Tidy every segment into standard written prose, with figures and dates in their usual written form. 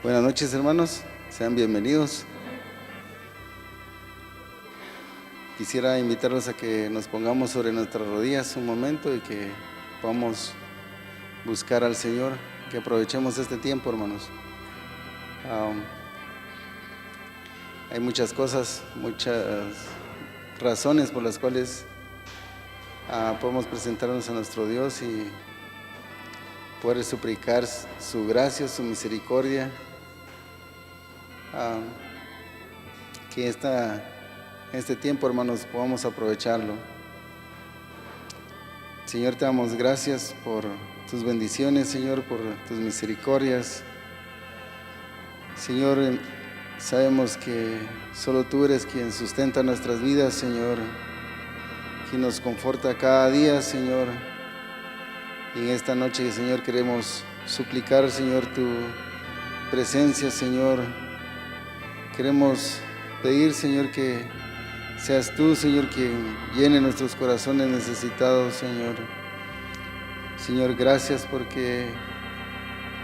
Buenas noches, hermanos, sean bienvenidos. Quisiera invitarlos a que nos pongamos sobre nuestras rodillas un momento y que podamos buscar al Señor, que aprovechemos este tiempo, hermanos. Hay muchas cosas, muchas razones por las cuales podemos presentarnos a nuestro Dios y poder suplicar su gracia, su misericordia, que este tiempo, hermanos, podamos aprovecharlo. Señor, te damos gracias por tus bendiciones, Señor, por tus misericordias. Señor, sabemos que solo tú eres quien sustenta nuestras vidas, Señor, quien nos conforta cada día, Señor. Y en esta noche, Señor, queremos suplicar, Señor, tu presencia, Señor. Queremos pedir, Señor, que seas tú, Señor, quien llene nuestros corazones necesitados, Señor. Señor, gracias porque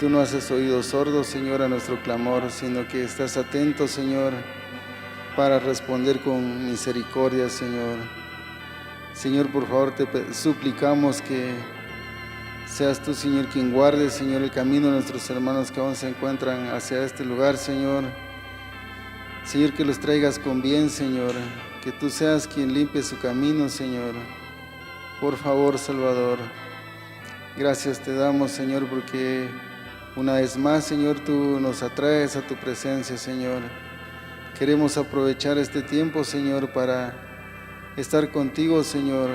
tú no haces oídos sordos, Señor, a nuestro clamor, sino que estás atento, Señor, para responder con misericordia, Señor. Señor, por favor, te suplicamos que seas tú, Señor, quien guarde, Señor, el camino de nuestros hermanos que aún se encuentran hacia este lugar, Señor. Señor, que los traigas con bien, Señor, que tú seas quien limpie su camino, Señor. Por favor, Salvador, gracias te damos, Señor, porque una vez más, Señor, tú nos atraes a tu presencia, Señor. Queremos aprovechar este tiempo, Señor, para estar contigo, Señor.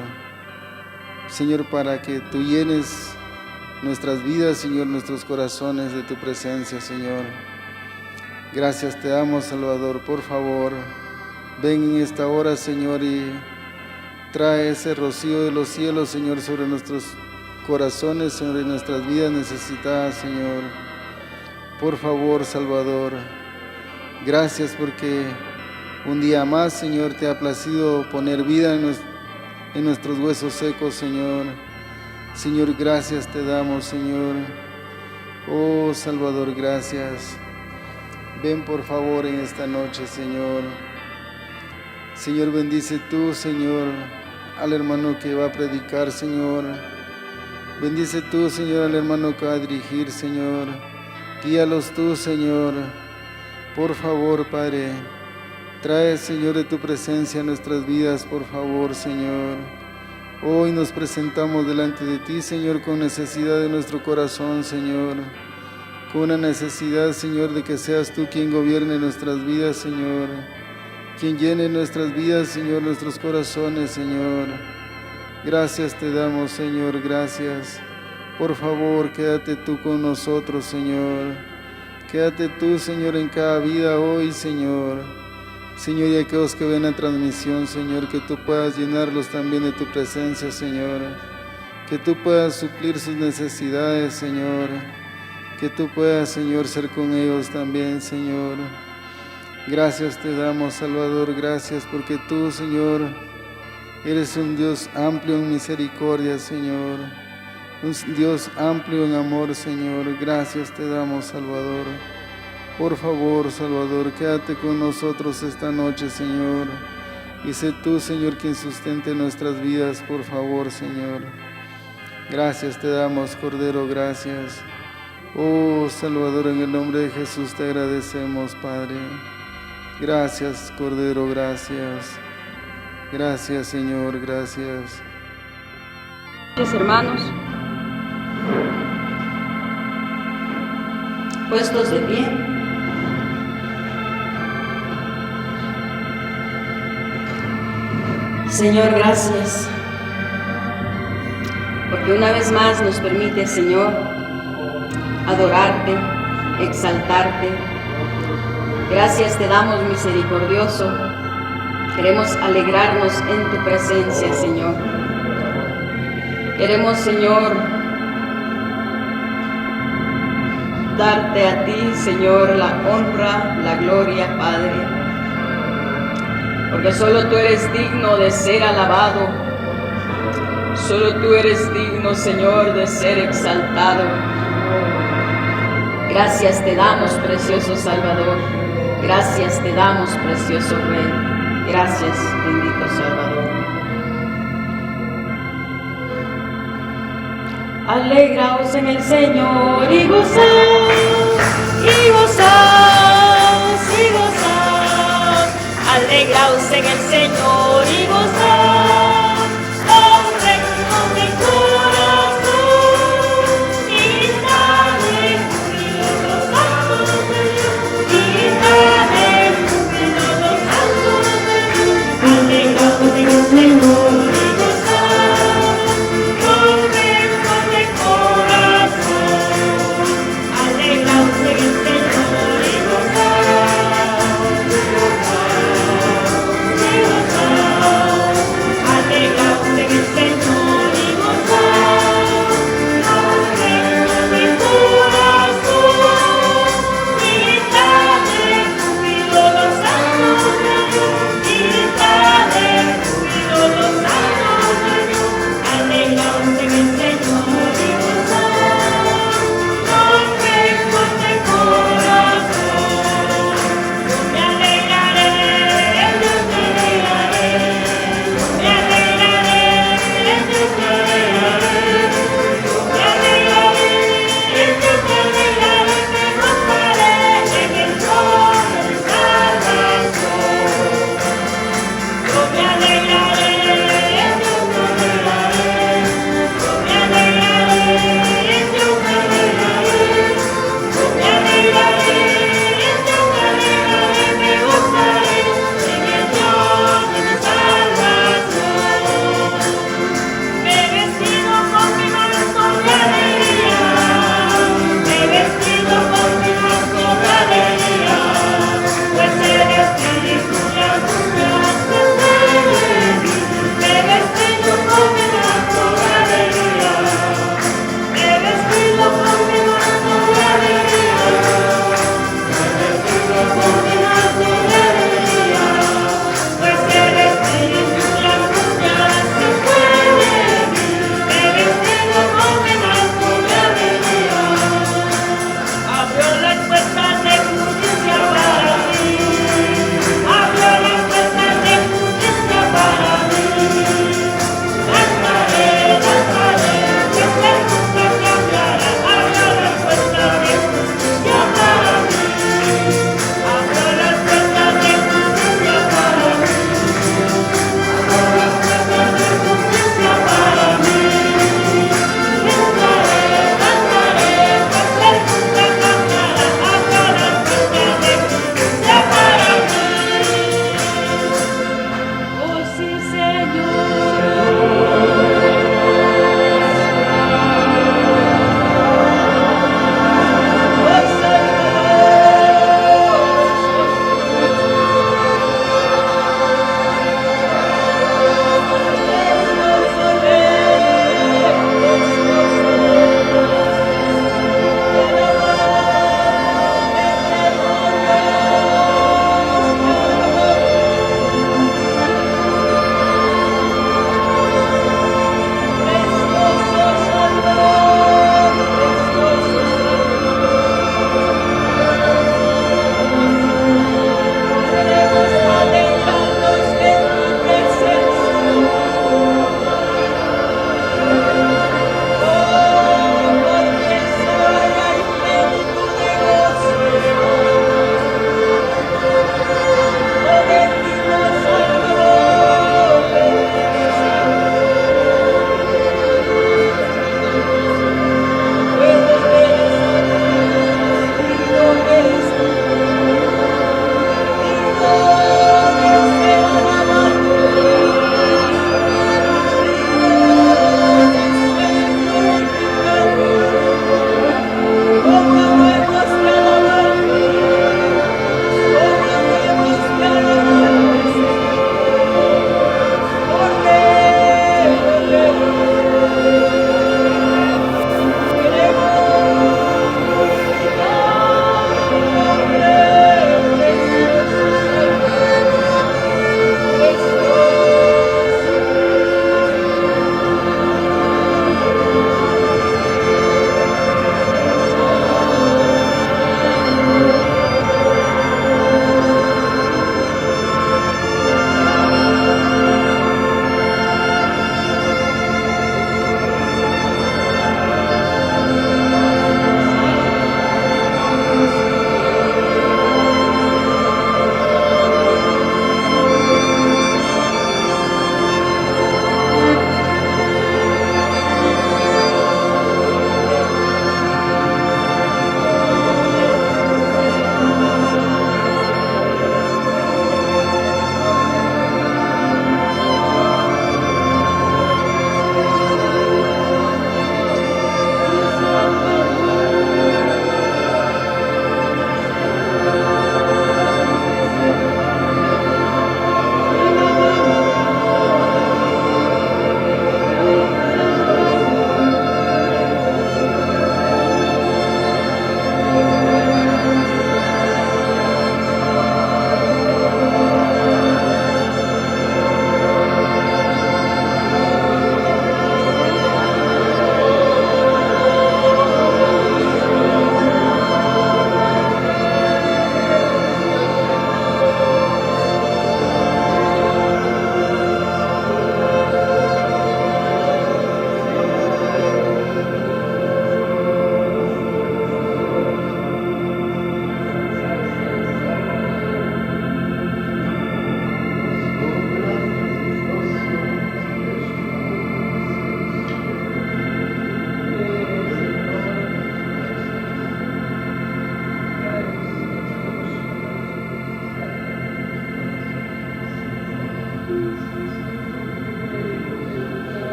Señor, para que tú llenes nuestras vidas, Señor, nuestros corazones de tu presencia, Señor. Gracias te damos, Salvador. Por favor, ven en esta hora, Señor, y trae ese rocío de los cielos, Señor, sobre nuestros corazones, Señor, y nuestras vidas necesitadas, Señor. Por favor, Salvador, gracias porque un día más, Señor, te ha placido poner vida en nuestros huesos secos, Señor. Señor, gracias te damos, Señor. Oh, Salvador, gracias. Ven, por favor, en esta noche, Señor. Señor, bendice tú, Señor, al hermano que va a predicar, Señor. Bendice tú, Señor, al hermano que va a dirigir, Señor. Guíalos tú, Señor. Por favor, Padre, trae, Señor, de tu presencia a nuestras vidas, por favor, Señor. Hoy nos presentamos delante de ti, Señor, con necesidad de nuestro corazón, Señor. Con una necesidad, Señor, de que seas tú quien gobierne nuestras vidas, Señor. Quien llene nuestras vidas, Señor, nuestros corazones, Señor. Gracias te damos, Señor, gracias. Por favor, quédate tú con nosotros, Señor. Quédate tú, Señor, en cada vida hoy, Señor. Señor, y aquellos que ven la transmisión, Señor, que tú puedas llenarlos también de tu presencia, Señor. Que tú puedas suplir sus necesidades, Señor. Que tú puedas, Señor, ser con ellos también, Señor. Gracias te damos, Salvador, gracias porque tú, Señor, eres un Dios amplio en misericordia, Señor. Un Dios amplio en amor, Señor. Gracias te damos, Salvador. Por favor, Salvador, quédate con nosotros esta noche, Señor. Y sé tú, Señor, quien sustente nuestras vidas, por favor, Señor. Gracias te damos, Cordero, gracias. Oh, Salvador, en el nombre de Jesús te agradecemos, Padre. Gracias, Cordero, gracias. Gracias, Señor, gracias. Gracias, hermanos. Puestos de pie. Señor, gracias. Porque una vez más nos permite, Señor, adorarte, exaltarte. Gracias te damos, misericordioso. Queremos alegrarnos en tu presencia, Señor. Queremos, Señor, darte a ti, Señor, la honra, la gloria, Padre. Porque solo tú eres digno de ser alabado. Solo tú eres digno, Señor, de ser exaltado. Gracias te damos, precioso Salvador. Gracias te damos, precioso Rey. Gracias, bendito Salvador. Alegraos en el Señor y gozad, y gozad, y gozad. Alegraos en el Señor y gozad, hombre con mi corazón. Y dale júbilo los santos de Dios, y dale júbilo los santos de Dios. Alegraos en el Señor y gozad, hombre con mi corazón. Alegraos en el Señor y gozad, y gozad, y gozad.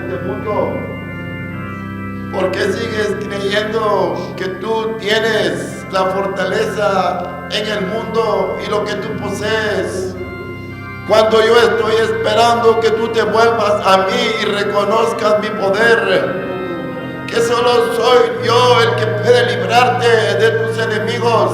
este mundo? ¿Por qué sigues creyendo que tú tienes la fortaleza en el mundo y lo que tú posees? Cuando yo estoy esperando que tú te vuelvas a mí y reconozcas mi poder, que solo soy yo el que puede librarte de tus enemigos,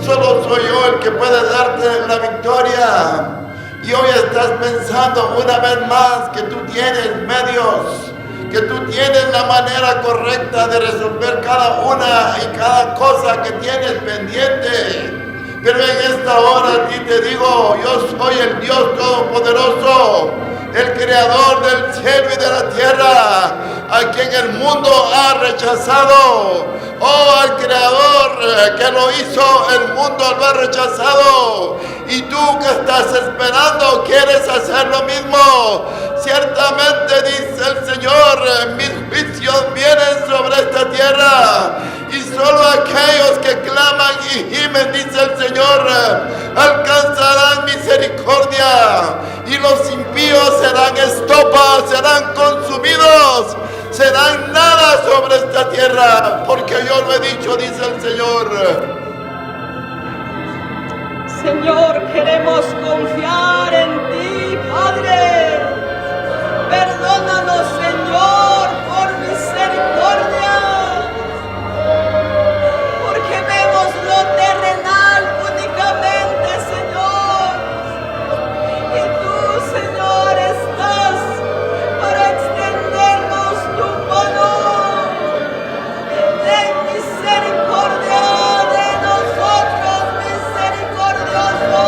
solo soy yo el que puede darte la victoria. Y hoy estás pensando una vez más que tú tienes medios, que tú tienes la manera correcta de resolver cada una y cada cosa que tienes pendiente. Pero en esta hora a ti te digo, yo soy el Dios Todopoderoso, el Creador del cielo y de la tierra, a quien el mundo ha rechazado. Oh, al Creador que lo hizo, el mundo lo ha rechazado. Y tú que estás esperando, quieres hacer lo mismo. Ciertamente dice el Señor, mis juicios vienen sobre esta tierra. Y solo aquellos que claman y gimen, dice el Señor, alcanzarán misericordia. Y los impíos serán estopa, serán consumidos, serán nada sobre esta tierra, porque yo lo he dicho, dice el Señor. Señor, queremos confiar en ti, Padre. Perdónanos, Señor, por misericordia, porque vemos lo terrenal únicamente, Señor. Y tú, Señor, estás para extendernos tu mano. Ten misericordia de nosotros, misericordioso.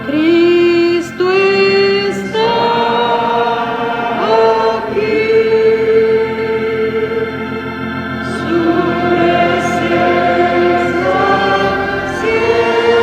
Cristo está aquí, su presencia siempre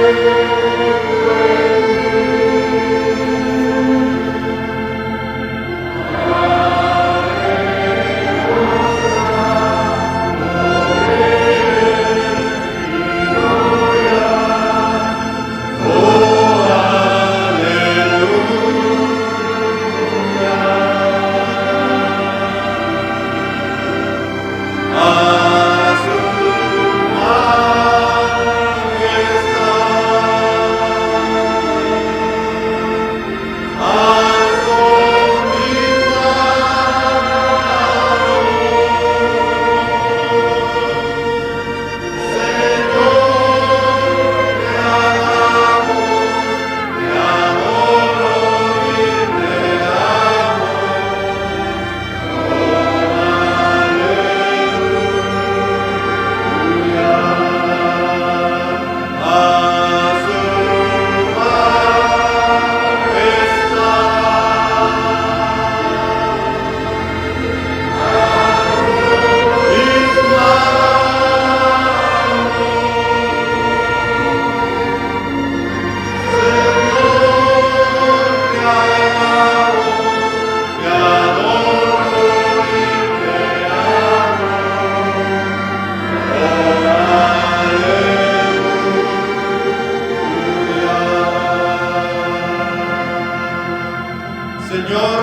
Señor,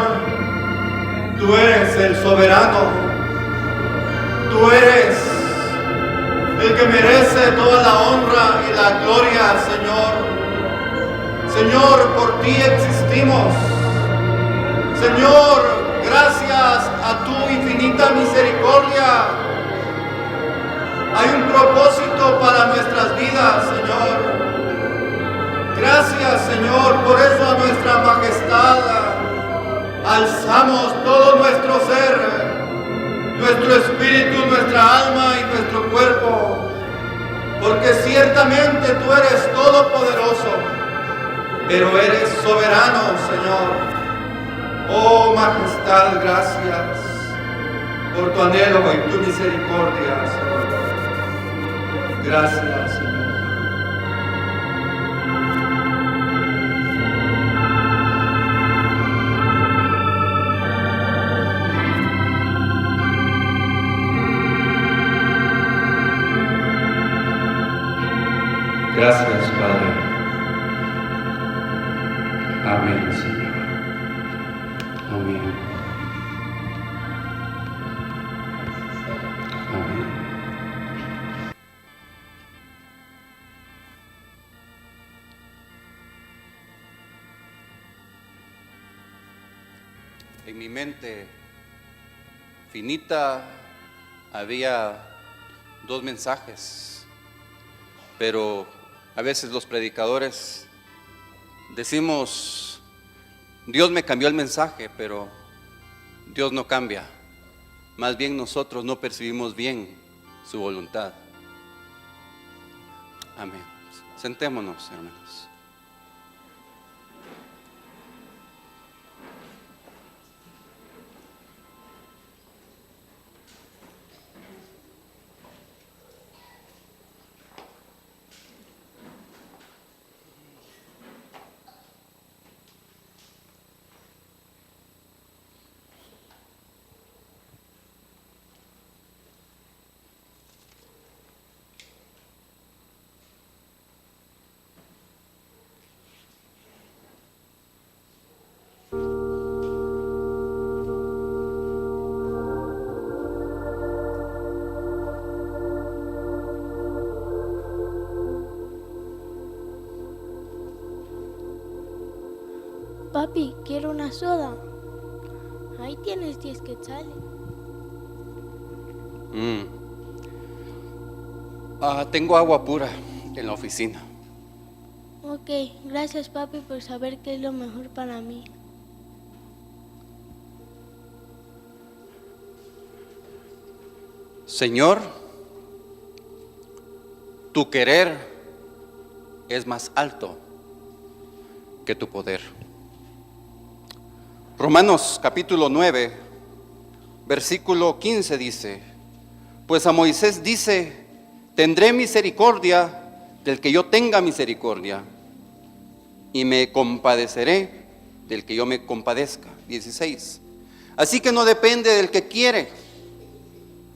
tú eres el soberano, tú eres el que merece toda la honra y la gloria, Señor. Señor, por ti existimos. Señor, gracias a tu infinita misericordia, Hay un propósito para nuestras vidas, Señor. Gracias, Señor, por eso a nuestra majestad alzamos todo nuestro ser, nuestro espíritu, nuestra alma y nuestro cuerpo, porque ciertamente tú eres todopoderoso, pero eres soberano, Señor. Oh majestad, gracias por tu anhelo y tu misericordia, Señor. Gracias, Señor. Gracias, Padre. Amén, Señor. Amén. Amén. En mi mente finita había dos mensajes, pero a veces los predicadores decimos, Dios me cambió el mensaje, pero Dios no cambia. Más bien nosotros no percibimos bien su voluntad. Amén. Sentémonos, hermanos. Papi, quiero una soda. Ahí tienes 10 quetzales. Tengo agua pura en la oficina. Ok, gracias papi por saber qué es lo mejor para mí. Señor, tu querer es más alto que tu poder. Romanos capítulo 9, versículo 15 dice, pues a Moisés dice, tendré misericordia del que yo tenga misericordia, y me compadeceré del que yo me compadezca. 16. Así que no depende del que quiere,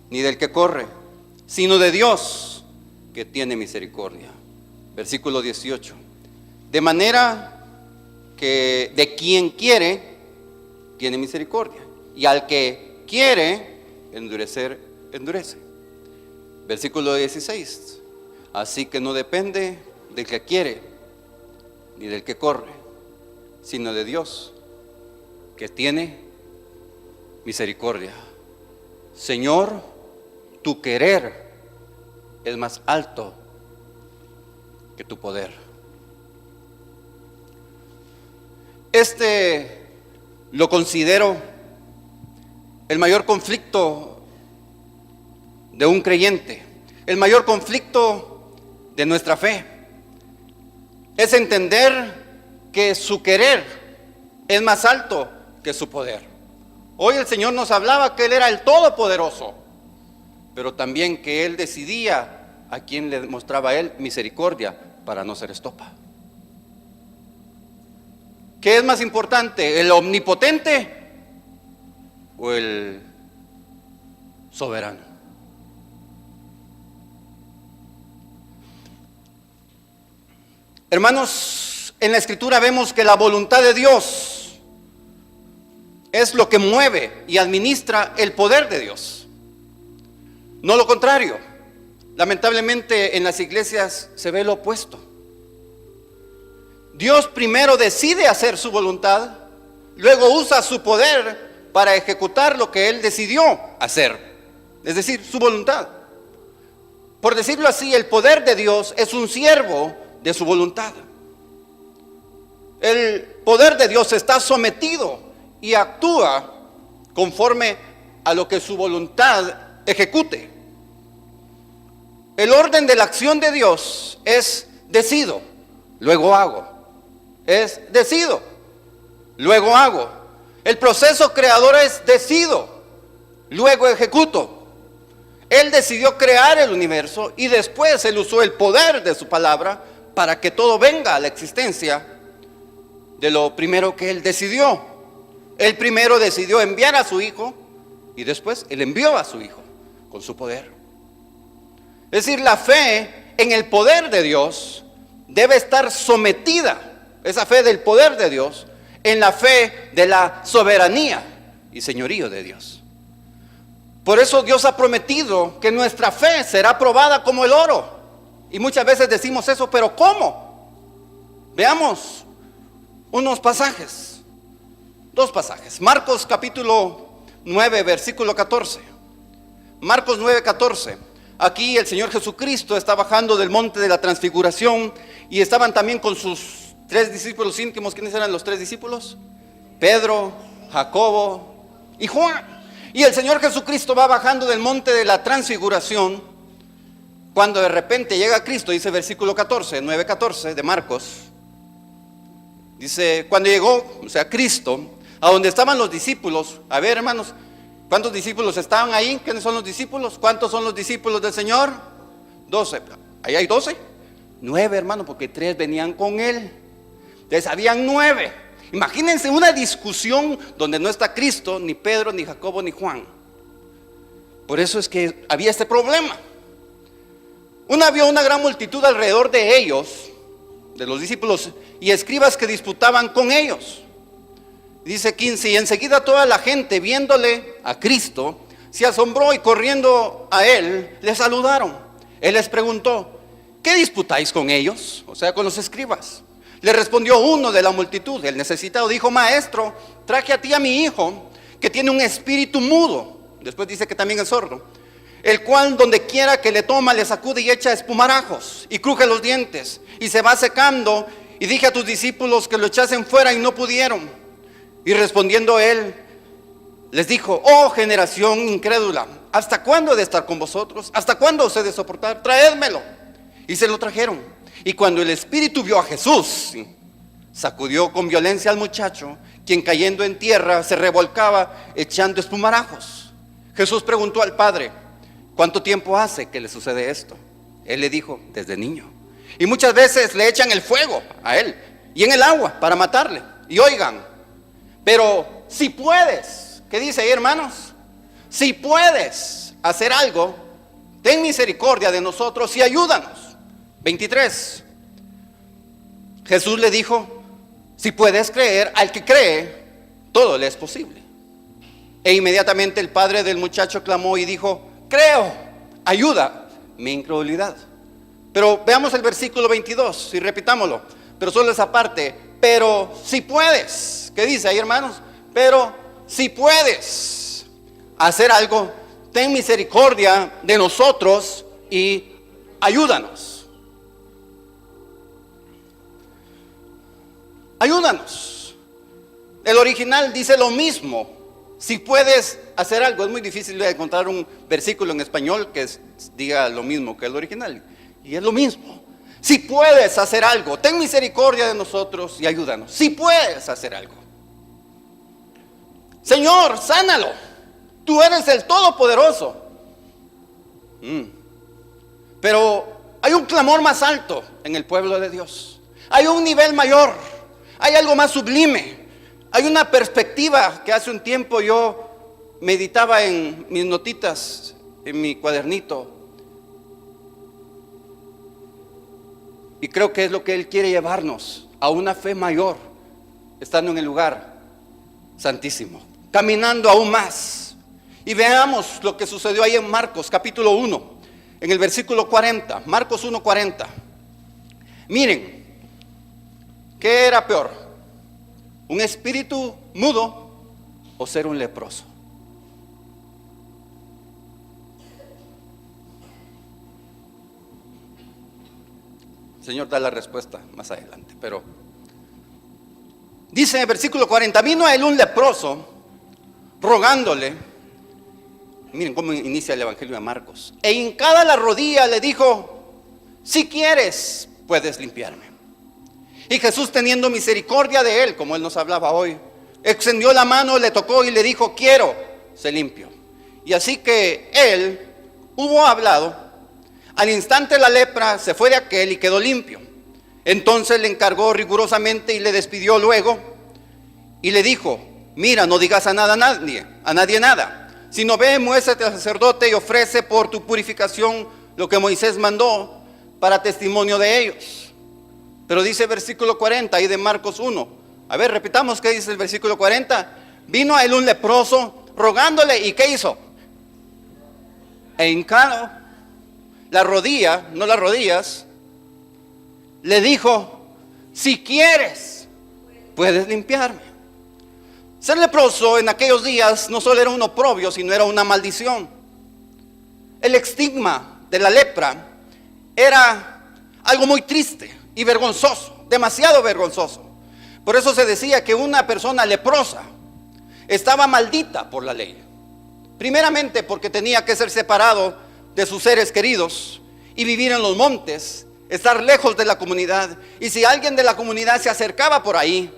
ni del que corre, sino de Dios que tiene misericordia. Versículo 18. De manera que de quien quiere, tiene misericordia, y al que quiere endurecer, endurece. Versículo 16. Así que no depende del que quiere, ni del que corre, sino de Dios que tiene misericordia. Señor, tu querer es más alto que tu poder. Lo considero el mayor conflicto de un creyente, el mayor conflicto de nuestra fe. Es entender que su querer es más alto que su poder. Hoy el Señor nos hablaba que Él era el Todopoderoso, pero también que Él decidía a quién le mostraba a Él misericordia para no ser estopa. ¿Qué es más importante, el omnipotente o el soberano? Hermanos, en la Escritura vemos que la voluntad de Dios es lo que mueve y administra el poder de Dios, no lo contrario. Lamentablemente en las iglesias se ve lo opuesto. Dios primero decide hacer su voluntad, luego usa su poder para ejecutar lo que Él decidió hacer, es decir, su voluntad. Por decirlo así, el poder de Dios es un siervo de su voluntad. El poder de Dios está sometido y actúa conforme a lo que su voluntad ejecute. El orden de la acción de Dios es decido, luego hago. Es decido, luego hago. El proceso creador es decido, luego ejecuto. Él decidió crear el universo y después Él usó el poder de su palabra para que todo venga a la existencia de lo primero que Él decidió. Él primero decidió enviar a su Hijo y después Él envió a su Hijo con su poder. Es decir, la fe en el poder de Dios debe estar sometida, esa fe del poder de Dios, en la fe de la soberanía y señorío de Dios. Por eso Dios ha prometido que nuestra fe será probada como el oro. Y muchas veces decimos eso, pero ¿cómo? Veamos unos pasajes, dos pasajes. Marcos capítulo 9, versículo 14. Marcos 9, 14. Aquí el Señor Jesucristo está bajando del monte de la transfiguración y estaban también con sus 3 discípulos íntimos. ¿Quiénes eran los 3 discípulos? Pedro, Jacobo y Juan. Y el Señor Jesucristo va bajando del monte de la transfiguración cuando de repente llega Cristo, dice versículo 14, 9:14 de Marcos. Dice, cuando llegó, o sea, Cristo, a donde estaban los discípulos. A ver, hermanos, ¿cuántos discípulos estaban ahí? ¿Quiénes son los discípulos? ¿Cuántos son los discípulos del Señor? 12. ¿Ahí hay 12? 9, hermano, porque 3 venían con Él. Entonces habían 9. Imagínense una discusión donde no está Cristo, ni Pedro, ni Jacobo, ni Juan. Por eso es que había este problema. Había una gran multitud alrededor de ellos, de los discípulos, y escribas que disputaban con ellos. Dice 15, y enseguida toda la gente, viéndole a Cristo, se asombró y corriendo a Él, le saludaron. Él les preguntó, ¿qué disputáis con ellos? O sea, con los escribas. Le respondió uno de la multitud, el necesitado, dijo, maestro, traje a ti a mi hijo, que tiene un espíritu mudo. Después dice que también es sordo, el cual donde quiera que le toma, le sacude y echa espumarajos, y cruje los dientes, y se va secando. Y dije a tus discípulos que lo echasen fuera, y no pudieron. Y respondiendo él, les dijo, oh generación incrédula, ¿hasta cuándo he de estar con vosotros? ¿Hasta cuándo os he de soportar? Traédmelo. Y se lo trajeron. Y cuando el espíritu vio a Jesús, sacudió con violencia al muchacho, quien cayendo en tierra se revolcaba echando espumarajos. Jesús preguntó al padre, ¿cuánto tiempo hace que le sucede esto? Él le dijo, desde niño. Y muchas veces le echan el fuego a él y en el agua para matarle. Y oigan, pero si puedes, ¿qué dice ahí, hermanos? Si puedes hacer algo, ten misericordia de nosotros y ayúdanos. 23. Jesús le dijo, si puedes creer, al que cree, todo le es posible. E inmediatamente el padre del muchacho clamó y dijo, creo, ayuda mi incredulidad. Pero veamos el versículo 22 y repitámoslo, pero solo esa parte, pero si puedes, ¿qué dice ahí, hermanos? Pero si puedes hacer algo, ten misericordia de nosotros y ayúdanos. Ayúdanos. El original dice lo mismo. Si puedes hacer algo, es muy difícil de encontrar un versículo en español que diga lo mismo que el original. Y es lo mismo. Si puedes hacer algo, ten misericordia de nosotros y ayúdanos. Si puedes hacer algo. Señor, sánalo. Tú eres el Todopoderoso. Pero hay un clamor más alto en el pueblo de Dios. Hay un nivel mayor. Hay algo más sublime. Hay una perspectiva que hace un tiempo yo meditaba en mis notitas, en mi cuadernito. Y creo que es lo que Él quiere llevarnos, a una fe mayor, estando en el lugar santísimo, caminando aún más. Y veamos lo que sucedió ahí en Marcos capítulo 1, en el versículo 40, Marcos 1:40. Miren, ¿qué era peor? ¿Un espíritu mudo o ser un leproso? El Señor da la respuesta más adelante, pero dice en el versículo 40, vino a él un leproso rogándole. Miren cómo inicia el evangelio de Marcos. E hincada la rodilla le dijo, si quieres, puedes limpiarme. Y Jesús, teniendo misericordia de él, como él nos hablaba hoy, extendió la mano, le tocó y le dijo, quiero, se limpió. Y así que él hubo hablado, al instante la lepra se fue de aquel y quedó limpio. Entonces le encargó rigurosamente y le despidió luego y le dijo, mira, no digas a nadie nada, sino ve, muéstrate al sacerdote y ofrece por tu purificación lo que Moisés mandó para testimonio de ellos. Pero dice el versículo 40 ahí de Marcos 1. A ver, repitamos qué dice el versículo 40. Vino a él un leproso rogándole, ¿y qué hizo? E hincado la rodilla, no las rodillas, le dijo, si quieres, puedes limpiarme. Ser leproso en aquellos días no solo era un oprobio, sino era una maldición. El estigma de la lepra era algo muy triste y vergonzoso, demasiado vergonzoso. Por eso se decía que una persona leprosa estaba maldita por la ley. Primeramente porque tenía que ser separado de sus seres queridos y vivir en los montes, estar lejos de la comunidad. Y si alguien de la comunidad se acercaba por ahí,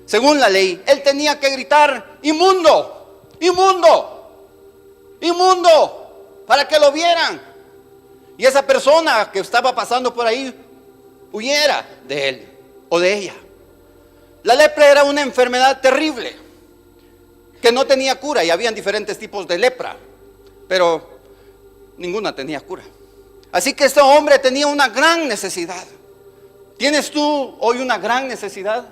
según la ley, él tenía que gritar, inmundo, inmundo, inmundo, para que lo vieran. Y esa persona que estaba pasando por ahí huyera de él o de ella. La lepra era una enfermedad terrible que no tenía cura, y habían diferentes tipos de lepra, pero ninguna tenía cura. Así que este hombre tenía una gran necesidad. ¿Tienes tú hoy una gran necesidad?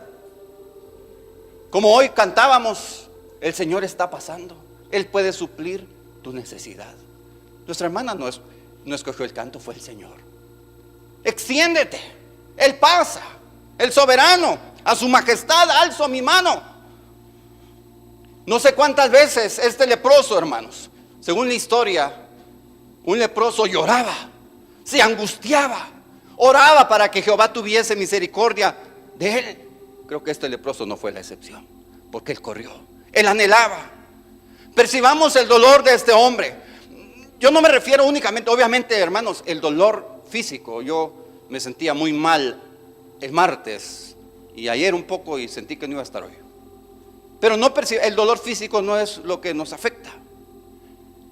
Como hoy cantábamos, el Señor está pasando. Él puede suplir tu necesidad. Nuestra hermana no escogió el canto, fue el Señor. Extiéndete, Él pasa, el soberano, a su majestad alzo mi mano. No sé cuántas veces este leproso, hermanos, según la historia, un leproso lloraba, se angustiaba, oraba para que Jehová tuviese misericordia de él. Creo que este leproso no fue la excepción, porque él corrió, él anhelaba. Percibamos el dolor de este hombre. Yo no me refiero únicamente, obviamente, hermanos, el dolor físico. Yo me sentía muy mal el martes y ayer un poco, y sentí que no iba a estar hoy. Pero no el dolor físico no es lo que nos afecta.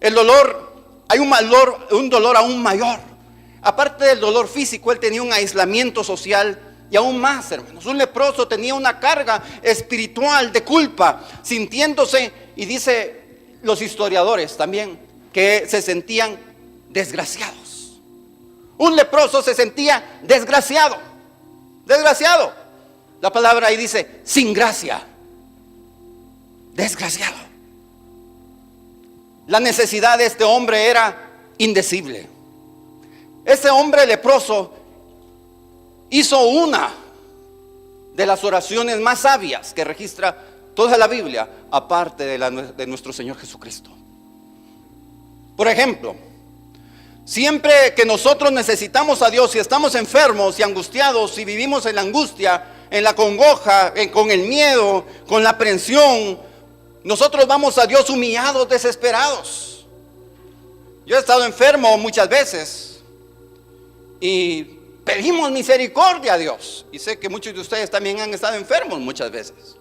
El dolor, hay un dolor aún mayor. Aparte del dolor físico, él tenía un aislamiento social y aún más, hermanos. Un leproso tenía una carga espiritual de culpa, sintiéndose, y dice los historiadores también, que se sentían desgraciados. Un leproso se sentía desgraciado. Desgraciado. La palabra ahí dice, sin gracia. Desgraciado. La necesidad de este hombre era indecible. Este hombre leproso hizo una de las oraciones más sabias que registra toda la Biblia, aparte de nuestro Señor Jesucristo. Por ejemplo, siempre que nosotros necesitamos a Dios y estamos enfermos y angustiados y vivimos en la angustia, en la congoja, con el miedo, con la aprensión, nosotros vamos a Dios humillados, desesperados. Yo he estado enfermo muchas veces y pedimos misericordia a Dios. Y sé que muchos de ustedes también han estado enfermos muchas veces.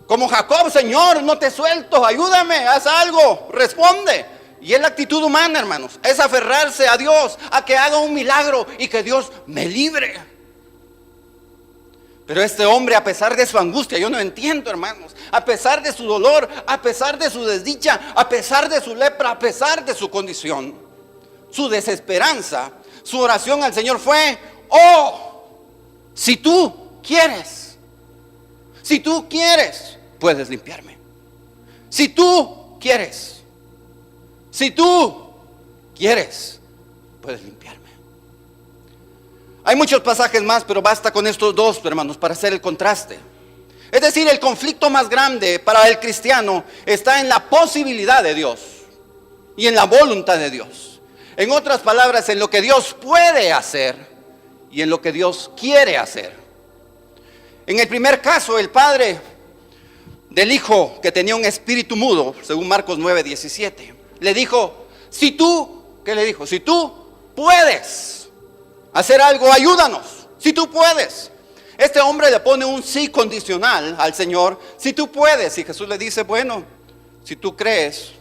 Como Jacob, Señor, no te suelto, ayúdame, haz algo, responde. Y es la actitud humana, hermanos, es aferrarse a Dios, a que haga un milagro y que Dios me libre. Pero este hombre, a pesar de su angustia, yo no entiendo, hermanos, a pesar de su dolor, a pesar de su desdicha, a pesar de su lepra, a pesar de su condición, su desesperanza, su oración al Señor fue, oh, si tú quieres, puedes limpiarme. Si tú quieres, puedes limpiarme. Hay muchos pasajes más, pero basta con estos dos, hermanos, para hacer el contraste. Es decir, el conflicto más grande para el cristiano está en la posibilidad de Dios y en la voluntad de Dios. En otras palabras, en lo que Dios puede hacer y en lo que Dios quiere hacer. En el primer caso, el padre del hijo que tenía un espíritu mudo, según Marcos 9:17, le dijo, si tú, ¿qué le dijo? Si tú puedes hacer algo, ayúdanos, si tú puedes. Este hombre le pone un sí condicional al Señor, si tú puedes, y Jesús le dice, bueno, si tú crees,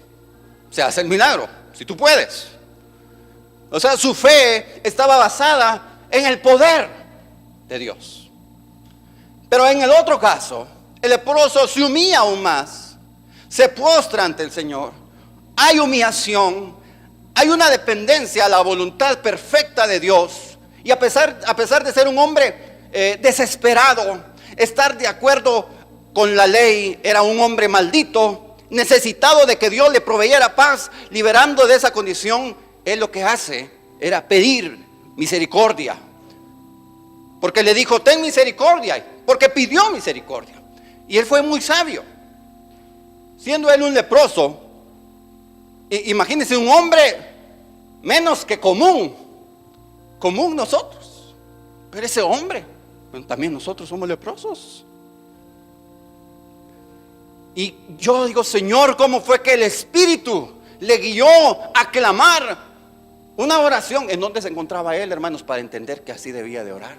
se hace el milagro, si tú puedes. O sea, su fe estaba basada en el poder de Dios. Pero en el otro caso, el leproso se humilla aún más, se postra ante el Señor. Hay humillación, hay una dependencia a la voluntad perfecta de Dios. Y a pesar de ser un hombre desesperado, estar de acuerdo con la ley, era un hombre maldito, necesitado de que Dios le proveyera paz, liberando de esa condición, él lo que hace era pedir misericordia. Porque le dijo, ten misericordia, porque pidió misericordia. Y él fue muy sabio. Siendo él un leproso, imagínense un hombre menos que común nosotros. Pero ese hombre, bueno, también nosotros somos leprosos. Y yo digo, Señor, ¿cómo fue que el Espíritu le guió a clamar una oración? ¿En dónde se encontraba él, hermanos, para entender que así debía de orar?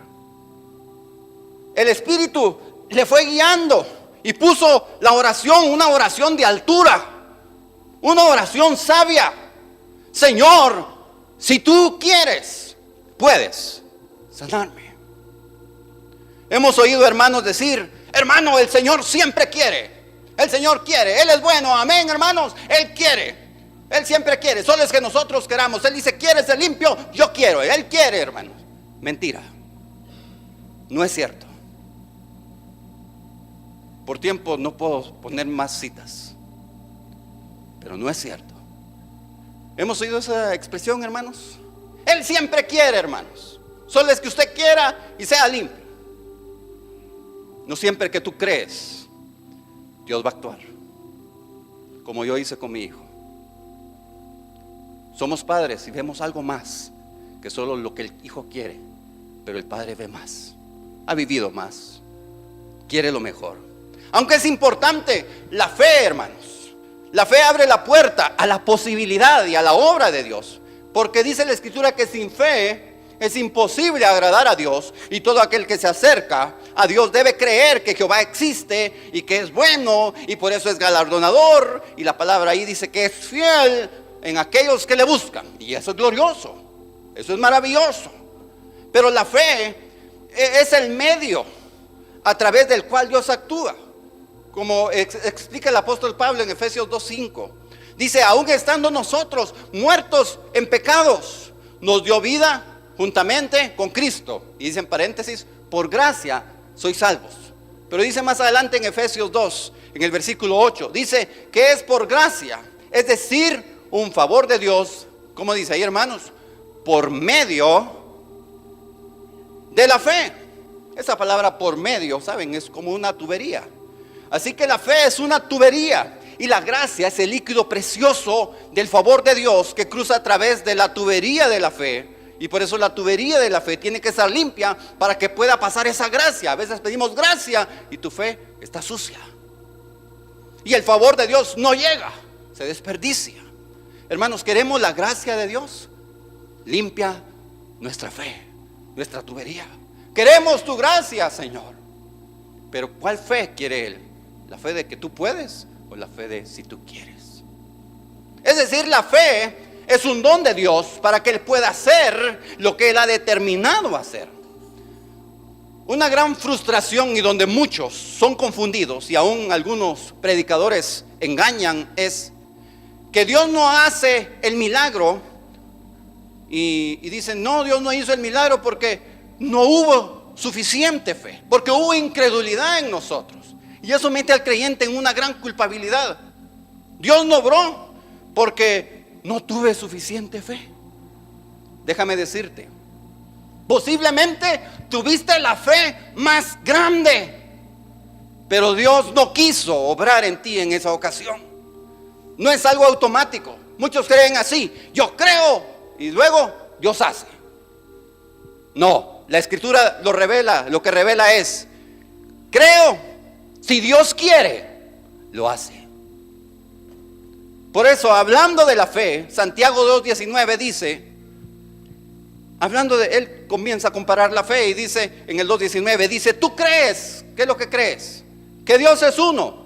El Espíritu le fue guiando y puso la oración, una oración de altura, una oración sabia. Señor, si tú quieres, puedes sanarme. Hemos oído hermanos decir, hermano, el Señor siempre quiere. El Señor quiere, Él es bueno, amén, hermanos. Él quiere, Él siempre quiere, solo es que nosotros queramos. Él dice, ¿quieres ser limpio? Yo quiero, Él quiere, hermanos. Mentira, no es cierto. Por tiempo no puedo poner más citas, pero no es cierto. ¿Hemos oído esa expresión, hermanos? Él siempre quiere, hermanos. Solo es que usted quiera y sea limpio. No siempre que tú crees, Dios va a actuar, como yo hice con mi hijo. Somos padres y vemos algo más que solo lo que el hijo quiere, pero el padre ve más, ha vivido más, quiere lo mejor. Aunque es importante la fe, hermanos, la fe abre la puerta a la posibilidad y a la obra de Dios, porque dice la Escritura que sin fe es imposible agradar a Dios, y todo aquel que se acerca a Dios debe creer que Jehová existe y que es bueno, y por eso es galardonador. Y la palabra ahí dice que es fiel en aquellos que le buscan, y eso es glorioso, eso es maravilloso. Pero la fe es el medio a través del cual Dios actúa, como explica el apóstol Pablo en Efesios 2:5. Dice, aún estando nosotros muertos en pecados, nos dio vida juntamente con Cristo. Y dice en paréntesis, por gracia sois salvos. Pero dice más adelante en Efesios 2, en el versículo 8, dice que es por gracia, es decir, un favor de Dios. ¿Cómo dice ahí, hermanos? Por medio de la fe. Esa palabra por medio, ¿saben? Es como una tubería. Así que la fe es una tubería, y la gracia es el líquido precioso del favor de Dios que cruza a través de la tubería de la fe. Y por eso la tubería de la fe tiene que estar limpia para que pueda pasar esa gracia. A veces pedimos gracia y tu fe está sucia. Y el favor de Dios no llega, se desperdicia. Hermanos, queremos la gracia de Dios. Limpia nuestra fe, nuestra tubería. Queremos tu gracia, Señor. Pero ¿cuál fe quiere Él? ¿La fe de que tú puedes o la fe de si tú quieres? Es decir, la fe es un don de Dios para que Él pueda hacer lo que Él ha determinado hacer. Una gran frustración, y donde muchos son confundidos y aún algunos predicadores engañan, es que Dios no hace el milagro y dicen, no, Dios no hizo el milagro porque no hubo suficiente fe, porque hubo incredulidad en nosotros. Y eso mete al creyente en una gran culpabilidad. Dios no obró porque no tuve suficiente fe. Déjame decirte, posiblemente tuviste la fe más grande, pero Dios no quiso obrar en ti en esa ocasión. No es algo automático. Muchos creen así, yo creo y luego Dios hace. No, la Escritura lo revela, lo que revela es: creo, si Dios quiere, lo hace. Por eso, hablando de la fe, Santiago 2:19 dice, hablando de él, comienza a comparar la fe y dice en el 2:19, dice: tú crees. ¿Qué es lo que crees? Que Dios es uno,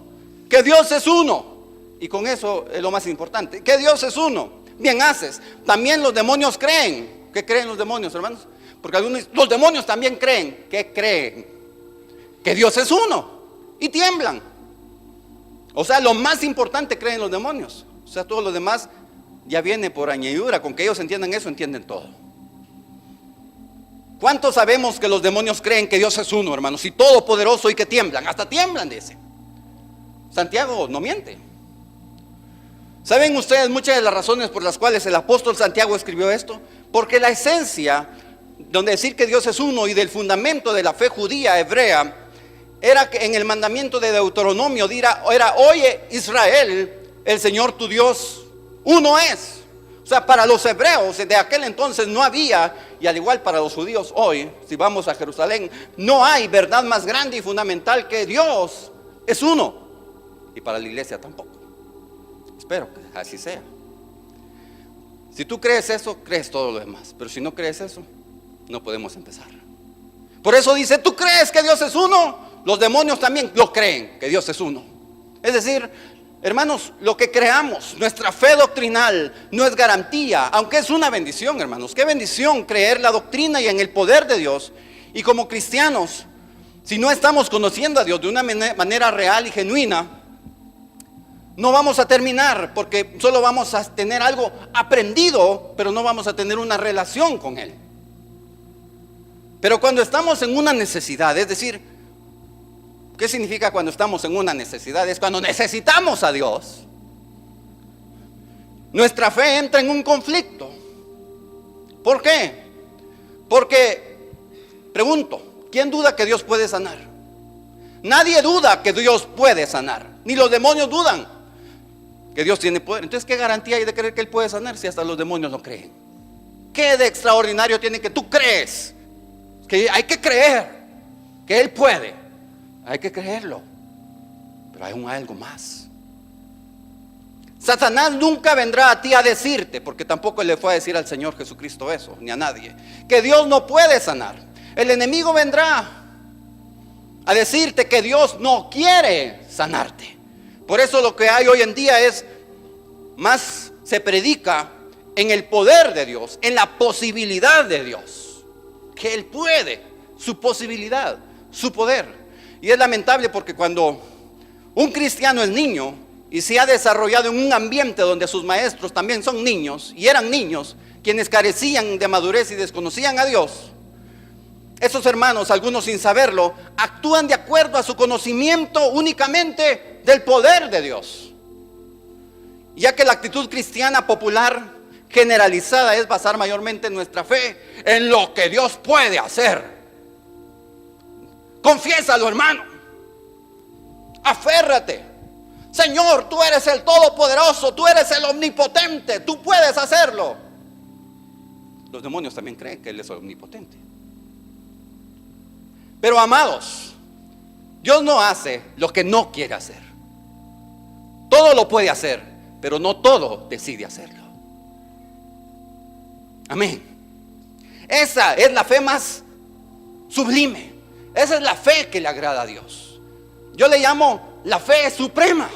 que Dios es uno. Y con eso es lo más importante, que Dios es uno. Bien haces. También los demonios creen. ¿Qué creen los demonios, hermanos? Porque los demonios también creen. ¿Qué creen? Que Dios es uno. Y tiemblan. O sea, lo más importante creen los demonios. O sea, todo lo demás ya viene por añadidura. Con que ellos entiendan eso, entienden todo. ¿Cuántos sabemos que los demonios creen que Dios es uno, hermanos? Y todopoderoso, y que tiemblan. Hasta tiemblan, dice. Santiago no miente. ¿Saben ustedes muchas de las razones por las cuales el apóstol Santiago escribió esto? Porque la esencia, donde decir que Dios es uno y del fundamento de la fe judía hebrea, era que en el mandamiento de Deuteronomio era: oye Israel, el Señor tu Dios uno es. O sea, para los hebreos de aquel entonces no había, y al igual para los judíos hoy, si vamos a Jerusalén, no hay verdad más grande y fundamental que Dios es uno. Y para la iglesia tampoco. Espero que así sea. Si tú crees eso, crees todo lo demás. Pero si no crees eso, no podemos empezar. Por eso dice: tú crees que Dios es uno. Los demonios también lo creen, que Dios es uno. Es decir, hermanos, lo que creamos, nuestra fe doctrinal no es garantía, aunque es una bendición, hermanos. Qué bendición creer la doctrina y en el poder de Dios. Y como cristianos, si no estamos conociendo a Dios de una manera real y genuina, no vamos a terminar, porque solo vamos a tener algo aprendido, pero no vamos a tener una relación con Él. Pero cuando estamos en una necesidad, es decir, ¿qué significa cuando estamos en una necesidad? Es cuando necesitamos a Dios. Nuestra fe entra en un conflicto. ¿Por qué? Porque, pregunto, ¿quién duda que Dios puede sanar? Nadie duda que Dios puede sanar, ni los demonios dudan que Dios tiene poder. Entonces, ¿qué garantía hay de creer que Él puede sanar si hasta los demonios no creen? ¿Qué de extraordinario tiene que tú crees? Que hay que creer que Él puede. Hay que creerlo. Pero hay algo más. Satanás nunca vendrá a ti a decirte, porque tampoco le fue a decir al Señor Jesucristo eso, ni a nadie, que Dios no puede sanar. El enemigo vendrá a decirte que Dios no quiere sanarte. Por eso lo que hay hoy en día es más se predica en el poder de Dios, en la posibilidad de Dios, que Él puede, su posibilidad, su poder. Y es lamentable porque cuando un cristiano es niño y se ha desarrollado en un ambiente donde sus maestros también son niños, y eran niños quienes carecían de madurez y desconocían a Dios, esos hermanos, algunos sin saberlo, actúan de acuerdo a su conocimiento únicamente del poder de Dios. Ya que la actitud cristiana popular generalizada es basar mayormente nuestra fe en lo que Dios puede hacer. Confiésalo, hermano. Aférrate. Señor, tú eres el todopoderoso, tú eres el omnipotente, tú puedes hacerlo. Los demonios también creen que Él es omnipotente. Pero amados, Dios no hace lo que no quiere hacer. Todo lo puede hacer, pero no todo decide hacerlo. Amén. Esa es la fe más sublime. Esa es la fe que le agrada a Dios. Yo le llamo la fe suprema.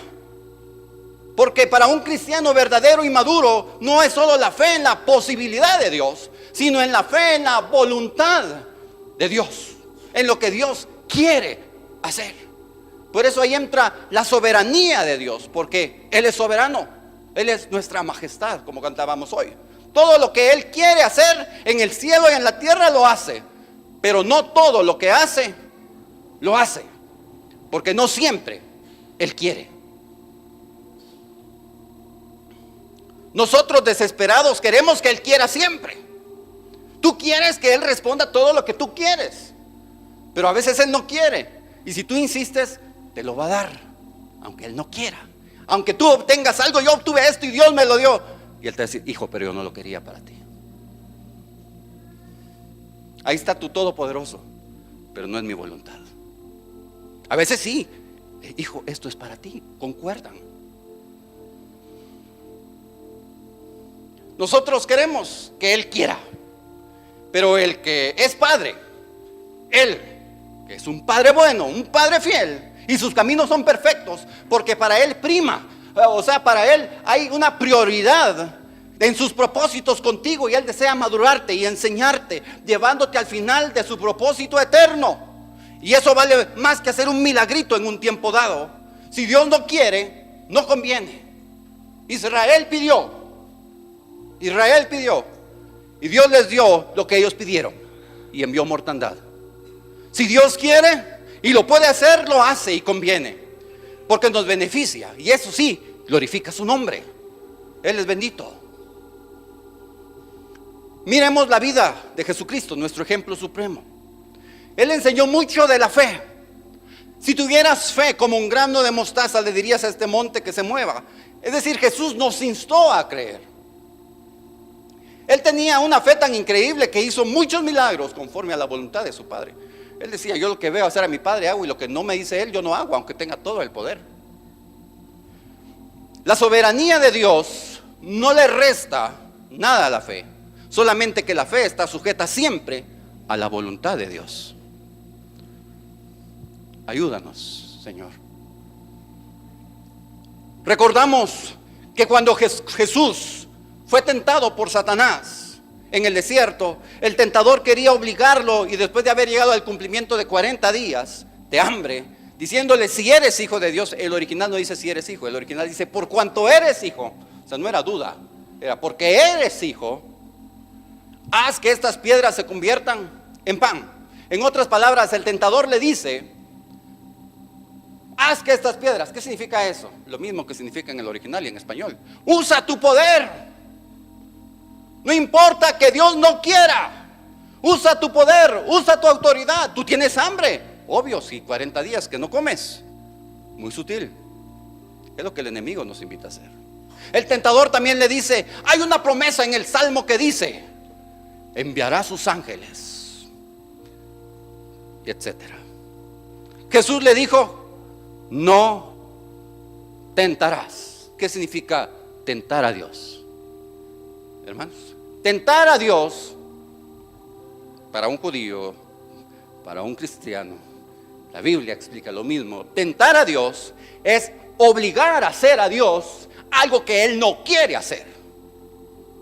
Porque para un cristiano verdadero y maduro no es solo la fe en la posibilidad de Dios, sino en la fe en la voluntad de Dios, en lo que Dios quiere hacer. Por eso ahí entra la soberanía de Dios, porque Él es soberano, Él es nuestra majestad, como cantábamos hoy. Todo lo que Él quiere hacer en el cielo y en la tierra lo hace, pero no todo lo que hace, lo hace, porque no siempre Él quiere. Nosotros desesperados queremos que Él quiera siempre. Tú quieres que Él responda todo lo que tú quieres, pero a veces Él no quiere. Y si tú insistes, te lo va a dar, aunque Él no quiera. Aunque tú obtengas algo, yo obtuve esto y Dios me lo dio. Y Él te dice: hijo, pero yo no lo quería para ti. Ahí está tu Todopoderoso, pero no es mi voluntad. A veces sí, hijo, esto es para ti, concuerdan. Nosotros queremos que Él quiera, pero el que es Padre, Él, que es un Padre bueno, un Padre fiel, y sus caminos son perfectos, porque para Él prima, o sea, para Él hay una prioridad en sus propósitos contigo, y Él desea madurarte y enseñarte, llevándote al final de su propósito eterno. Y eso vale más que hacer un milagrito en un tiempo dado. Si Dios no quiere, no conviene. Israel pidió, y Dios les dio lo que ellos pidieron, y envió mortandad. Si Dios quiere y lo puede hacer, lo hace y conviene, porque nos beneficia, y eso sí, glorifica su nombre. Él es bendito. Miremos la vida de Jesucristo, nuestro ejemplo supremo. Él enseñó mucho de la fe. Si tuvieras fe como un grano de mostaza, le dirías a este monte que se mueva. Es decir, Jesús nos instó a creer. Él tenía una fe tan increíble que hizo muchos milagros conforme a la voluntad de su Padre. Él decía, yo lo que veo hacer a mi Padre hago, y lo que no me dice Él, yo no hago, aunque tenga todo el poder. La soberanía de Dios no le resta nada a la fe, solamente que la fe está sujeta siempre a la voluntad de Dios. Ayúdanos, Señor. Recordamos que cuando Jesús fue tentado por Satanás en el desierto, el tentador quería obligarlo, y después de haber llegado al cumplimiento de 40 días de hambre, diciéndole, si eres hijo de Dios. El original no dice si eres hijo, el original dice por cuanto eres hijo. O sea, no era duda, era porque eres hijo, haz que estas piedras se conviertan en pan. En otras palabras, el tentador le dice, haz que estas piedras. ¿Qué significa eso? Lo mismo que significa en el original y en español. Usa tu poder. No importa que Dios no quiera. Usa tu poder, usa tu autoridad. Tú tienes hambre. Obvio, si 40 días que no comes. Muy sutil. Es lo que el enemigo nos invita a hacer. El tentador también le dice, hay una promesa en el Salmo que dice, enviará sus ángeles, y etcétera. Jesús le dijo, no tentarás. ¿Qué significa tentar a Dios? Hermanos, tentar a Dios para un judío, para un cristiano, la Biblia explica lo mismo. Tentar a Dios es obligar a hacer a Dios algo que Él no quiere hacer.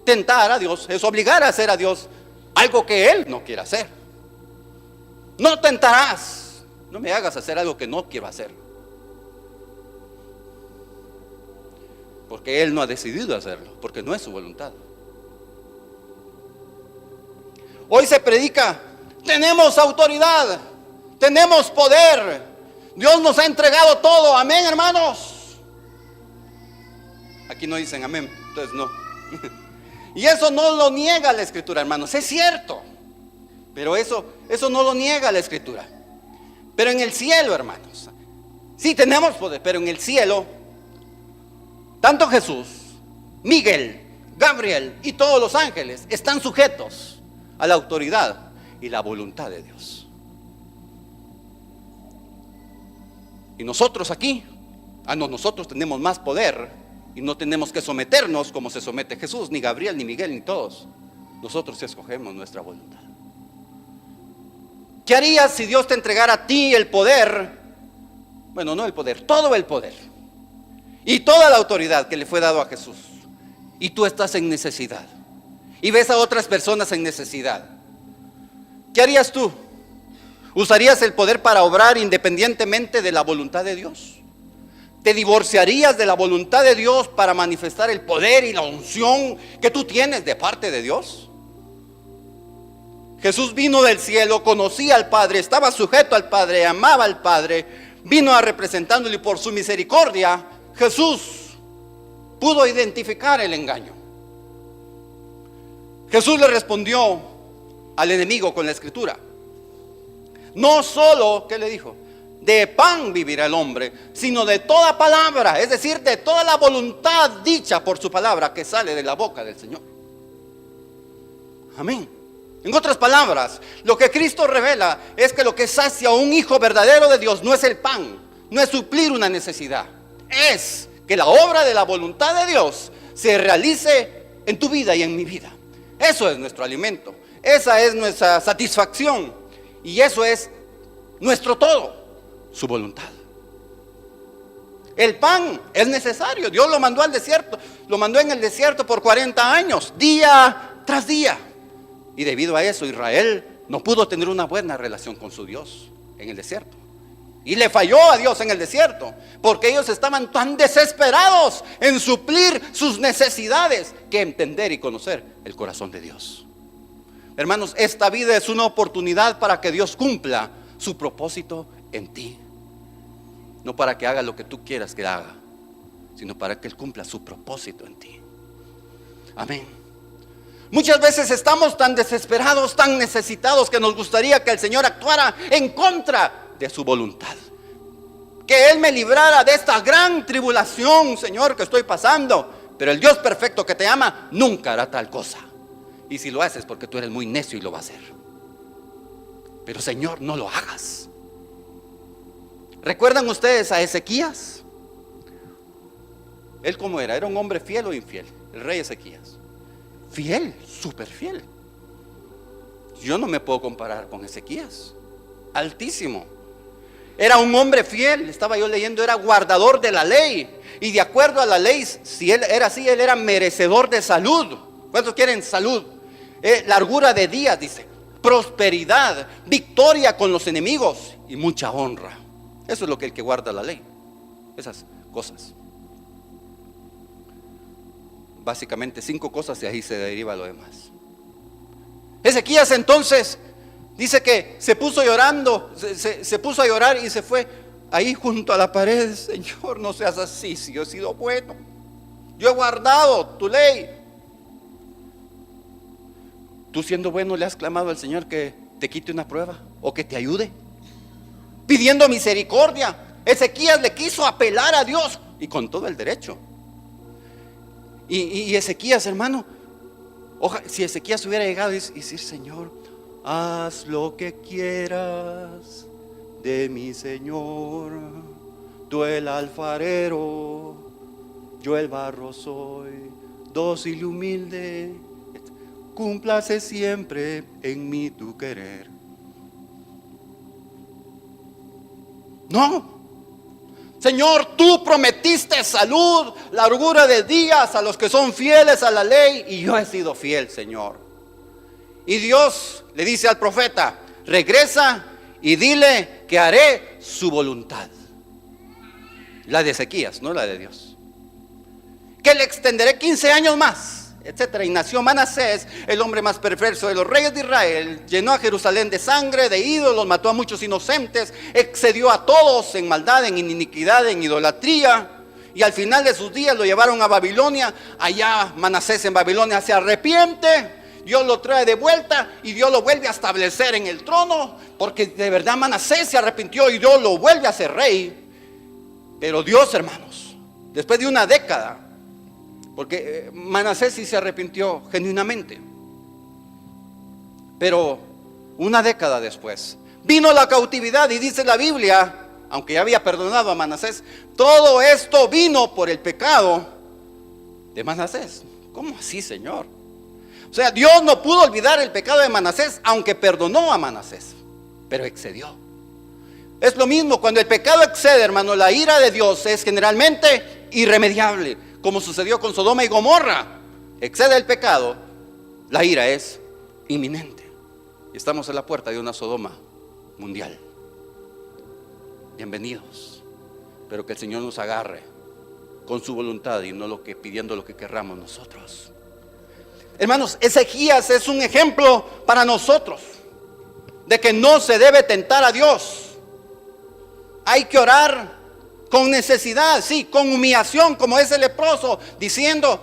Tentar a Dios es obligar a hacer a Dios algo que Él no quiere hacer. No tentarás. No me hagas hacer algo que no quiero hacer, porque Él no ha decidido hacerlo, porque no es su voluntad. Hoy se predica, tenemos autoridad, tenemos poder, Dios nos ha entregado todo. Amén, hermanos. Aquí no dicen amén, entonces no. Y eso no lo niega la Escritura, hermanos, es cierto, pero eso no lo niega la Escritura. Pero en el cielo, hermanos, sí tenemos poder, pero en el cielo, tanto Jesús, Miguel, Gabriel y todos los ángeles están sujetos a la autoridad y la voluntad de Dios. Y nosotros aquí, nosotros tenemos más poder y no tenemos que someternos como se somete Jesús, ni Gabriel, ni Miguel, ni todos. Nosotros escogemos nuestra voluntad. ¿Qué harías si Dios te entregara a ti el poder? Bueno, no el poder, todo el poder y toda la autoridad que le fue dado a Jesús, y tú estás en necesidad y ves a otras personas en necesidad. ¿Qué harías tú? ¿Usarías el poder para obrar independientemente de la voluntad de Dios? ¿Te divorciarías de la voluntad de Dios para manifestar el poder y la unción que tú tienes de parte de Dios? Jesús vino del cielo, conocía al Padre, estaba sujeto al Padre, amaba al Padre, vino a representándole, y por su misericordia Jesús pudo identificar el engaño. Jesús le respondió al enemigo con la Escritura. No solo, ¿qué le dijo? De pan vivirá el hombre, sino de toda palabra, es decir, de toda la voluntad dicha por su palabra que sale de la boca del Señor. Amén. En otras palabras, lo que Cristo revela es que lo que sacia a un hijo verdadero de Dios no es el pan, no es suplir una necesidad, es que la obra de la voluntad de Dios se realice en tu vida y en mi vida. Eso es nuestro alimento, esa es nuestra satisfacción y eso es nuestro todo, su voluntad. El pan es necesario. Dios lo mandó al desierto, lo mandó en el desierto por 40 años, día tras día. Y debido a eso Israel no pudo tener una buena relación con su Dios en el desierto. Y le falló a Dios en el desierto, porque ellos estaban tan desesperados en suplir sus necesidades que entender y conocer el corazón de Dios. Hermanos, esta vida es una oportunidad para que Dios cumpla su propósito en ti. No para que haga lo que tú quieras que haga, sino para que Él cumpla su propósito en ti. Amén. Muchas veces estamos tan desesperados, tan necesitados, que nos gustaría que el Señor actuara en contra de su voluntad. Que Él me librara de esta gran tribulación, Señor, que estoy pasando. Pero el Dios perfecto que te ama nunca hará tal cosa. Y si lo haces porque tú eres muy necio y lo va a hacer. Pero Señor, no lo hagas. ¿Recuerdan ustedes a Ezequías? ¿Él cómo era? ¿Era un hombre fiel o infiel? El rey Ezequías. Fiel, súper fiel. Yo no me puedo comparar con Ezequías. Altísimo. Era un hombre fiel, estaba yo leyendo, era guardador de la ley. Y de acuerdo a la ley, si él era así, él era merecedor de salud. ¿Cuántos quieren salud? Largura de días, dice. Prosperidad, victoria con los enemigos y mucha honra. Eso es lo que el que guarda la ley. Esas cosas. Básicamente 5 cosas y ahí se deriva lo demás. Ezequías entonces dice que se puso llorando, se puso a llorar y se fue ahí junto a la pared. Señor, no seas así, si yo he sido bueno, yo he guardado tu ley. Tú siendo bueno le has clamado al Señor que te quite una prueba o que te ayude, pidiendo misericordia. Ezequías le quiso apelar a Dios y con todo el derecho. Y Ezequías, hermano, si Ezequías hubiera llegado y decir: Señor, haz lo que quieras de mi Señor, tú el alfarero, yo el barro soy, dócil y humilde, cúmplase siempre en mí tu querer. No. Señor, tú prometiste salud, largura de días a los que son fieles a la ley, y yo he sido fiel, Señor. Y Dios le dice al profeta: regresa y dile que haré su voluntad. La de Ezequías, no la de Dios. Que le extenderé 15 años más, etcétera. Y nació Manasés, el hombre más perverso de los reyes de Israel. Llenó a Jerusalén de sangre, de ídolos, mató a muchos inocentes, excedió a todos en maldad, en iniquidad, en idolatría. Y al final de sus días lo llevaron a Babilonia. Allá Manasés en Babilonia se arrepiente, Dios lo trae de vuelta y Dios lo vuelve a establecer en el trono, porque de verdad Manasés se arrepintió y Dios lo vuelve a ser rey. Pero Dios, hermanos, después de una década, porque Manasés sí se arrepintió genuinamente, pero una década después vino la cautividad, y dice la Biblia, aunque ya había perdonado a Manasés, todo esto vino por el pecado de Manasés. ¿Cómo así, Señor? O sea, Dios no pudo olvidar el pecado de Manasés, aunque perdonó a Manasés, pero excedió. Es lo mismo, cuando el pecado excede, hermano, la ira de Dios es generalmente irremediable. Como sucedió con Sodoma y Gomorra, excede el pecado, la ira es inminente. Y estamos a la puerta de una Sodoma mundial. Bienvenidos, pero que el Señor nos agarre con su voluntad y no pidiendo lo que querramos nosotros. Hermanos, Ezequías es un ejemplo para nosotros de que no se debe tentar a Dios. Hay que orar con necesidad, sí, con humillación, como ese leproso, diciendo: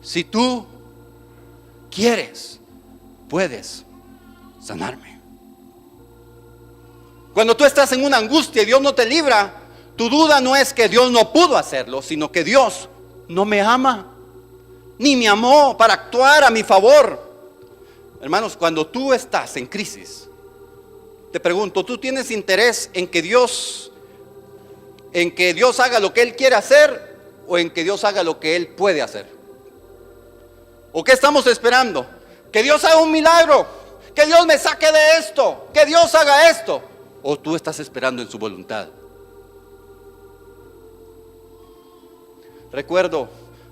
si tú quieres, puedes sanarme. Cuando tú estás en una angustia y Dios no te libra, tu duda no es que Dios no pudo hacerlo, sino que Dios no me ama, ni me amó para actuar a mi favor. Hermanos, cuando tú estás en crisis, te pregunto, ¿tú tienes interés en que Dios haga lo que Él quiere hacer o en que Dios haga lo que Él puede hacer? ¿O qué estamos esperando? Que Dios haga un milagro, que Dios me saque de esto, que Dios haga esto. ¿O tú estás esperando en su voluntad? Recuerdo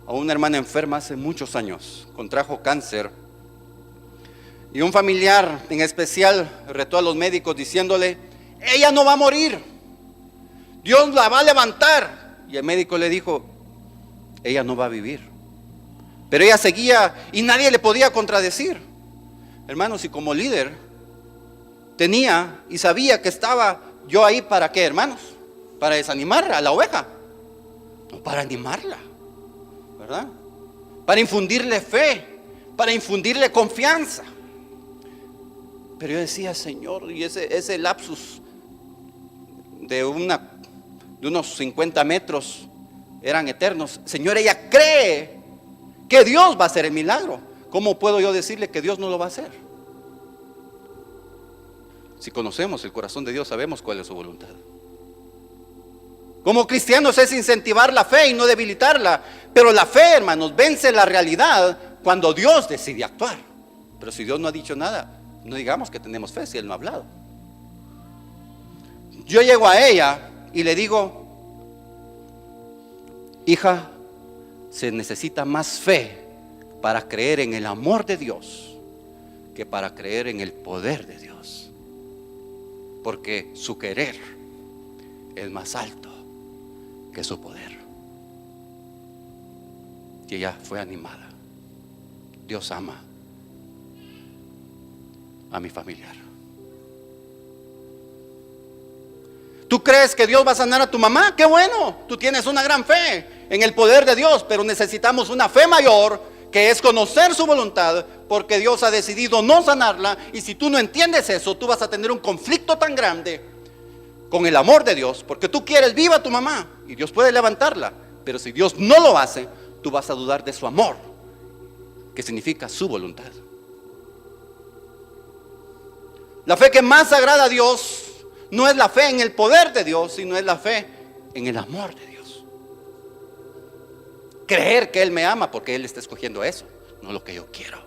a una hermana enferma hace muchos años, contrajo cáncer. Y un familiar en especial retó a los médicos diciéndole: ella no va a morir, Dios la va a levantar. Y el médico le dijo: ella no va a vivir. Pero ella seguía y nadie le podía contradecir. Hermanos, y como líder tenía y sabía que estaba yo ahí para qué, hermanos, para desanimar a la oveja, no para animarla, ¿verdad? Para infundirle fe, para infundirle confianza. Pero yo decía: Señor, y ese lapsus de unos 50 metros eran eternos. Señor, ella cree que Dios va a hacer el milagro. ¿Cómo puedo yo decirle que Dios no lo va a hacer? Si conocemos el corazón de Dios, sabemos cuál es su voluntad. Como cristianos es incentivar la fe y no debilitarla. Pero la fe, hermanos, vence la realidad cuando Dios decide actuar. Pero si Dios no ha dicho nada, no digamos que tenemos fe si Él no ha hablado. Yo llego a ella y le digo: hija, se necesita más fe para creer en el amor de Dios que para creer en el poder de Dios. Porque su querer es más alto que su poder. Y ella fue animada. Dios ama a mi familiar. ¿Tú crees que Dios va a sanar a tu mamá? ¡Qué bueno! Tú tienes una gran fe en el poder de Dios, pero necesitamos una fe mayor, que es conocer su voluntad, porque Dios ha decidido no sanarla. Y si tú no entiendes eso, tú vas a tener un conflicto tan grande con el amor de Dios, porque tú quieres viva a tu mamá y Dios puede levantarla, pero si Dios no lo hace, tú vas a dudar de su amor, que significa su voluntad. La fe que más agrada a Dios no es la fe en el poder de Dios, sino es la fe en el amor de Dios. Creer que Él me ama porque Él está escogiendo eso, no lo que yo quiero.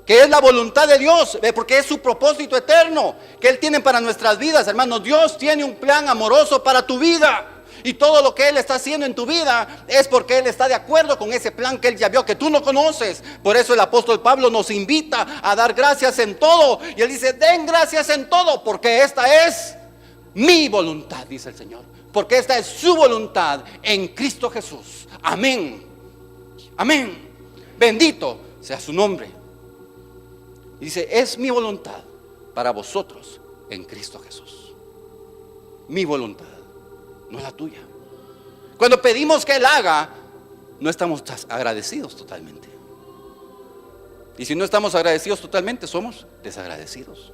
Que es la voluntad de Dios, porque es su propósito eterno que Él tiene para nuestras vidas, hermanos. Dios tiene un plan amoroso para tu vida. Y todo lo que Él está haciendo en tu vida es porque Él está de acuerdo con ese plan que Él ya vio, que tú no conoces. Por eso el apóstol Pablo nos invita a dar gracias en todo. Y él dice: den gracias en todo, porque esta es mi voluntad, dice el Señor. Porque esta es su voluntad en Cristo Jesús. Amén. Amén. Bendito sea su nombre. Dice: es mi voluntad para vosotros en Cristo Jesús. Mi voluntad, no la tuya. Cuando pedimos que Él haga, no estamos agradecidos totalmente. Y si no estamos agradecidos totalmente, somos desagradecidos.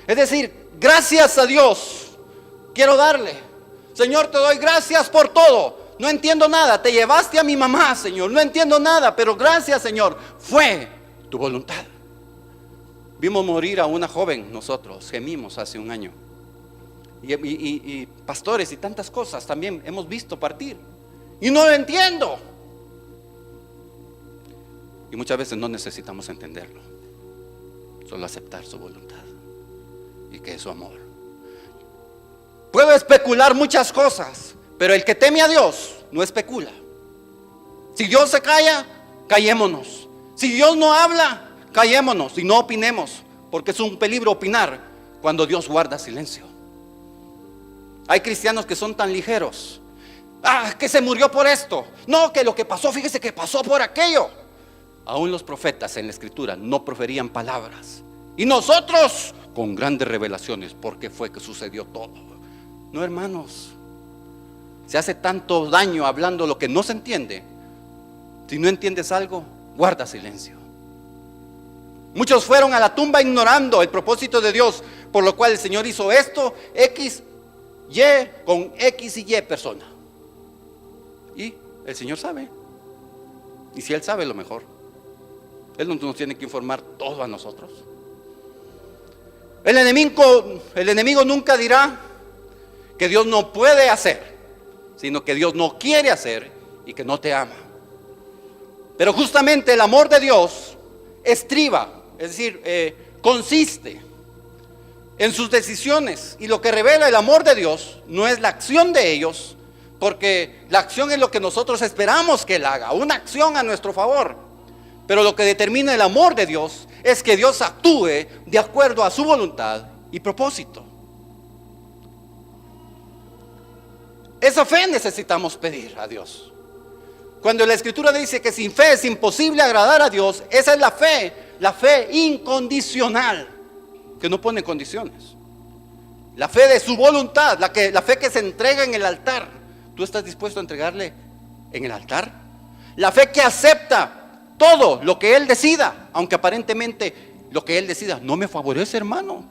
Es decir, gracias a Dios quiero darle. Señor, te doy gracias por todo. No entiendo nada, te llevaste a mi mamá, Señor. No entiendo nada, pero gracias, Señor. Fue tu voluntad. Vimos morir a una joven, nosotros gemimos hace un año. Y pastores y tantas cosas también hemos visto partir. Y no lo entiendo. Y muchas veces no necesitamos entenderlo, solo aceptar su voluntad y que es su amor. Puedo especular muchas cosas, pero el que teme a Dios no especula. Si Dios se calla, callémonos. Si Dios no habla, callémonos y no opinemos, porque es un peligro opinar cuando Dios guarda silencio. Hay cristianos que son tan ligeros. Que se murió por esto. No, que lo que pasó, fíjese que pasó por aquello. Aún los profetas en la escritura no proferían palabras. Y nosotros con grandes revelaciones, porque fue que sucedió todo. No, hermanos, se hace tanto daño hablando lo que no se entiende. Si no entiendes algo, guarda silencio. Muchos fueron a la tumba ignorando el propósito de Dios, por lo cual el Señor hizo esto, X, Y, con X y Y persona. Y el Señor sabe. Y si Él sabe, lo mejor. Él no nos tiene que informar todo a nosotros. El enemigo nunca dirá que Dios no puede hacer, sino que Dios no quiere hacer y que no te ama. Pero justamente el amor de Dios estriba, es decir, consiste en sus decisiones. Y lo que revela el amor de Dios no es la acción de ellos, porque la acción es lo que nosotros esperamos que Él haga, una acción a nuestro favor. Pero lo que determina el amor de Dios es que Dios actúe de acuerdo a su voluntad y propósito. Esa fe necesitamos pedir a Dios. Cuando la Escritura dice que sin fe es imposible agradar a Dios, esa es la fe incondicional, que no pone condiciones. La fe de su voluntad, la fe que se entrega en el altar. ¿Tú estás dispuesto a entregarle en el altar? La fe que acepta todo lo que Él decida, aunque aparentemente lo que Él decida no me favorece, hermano.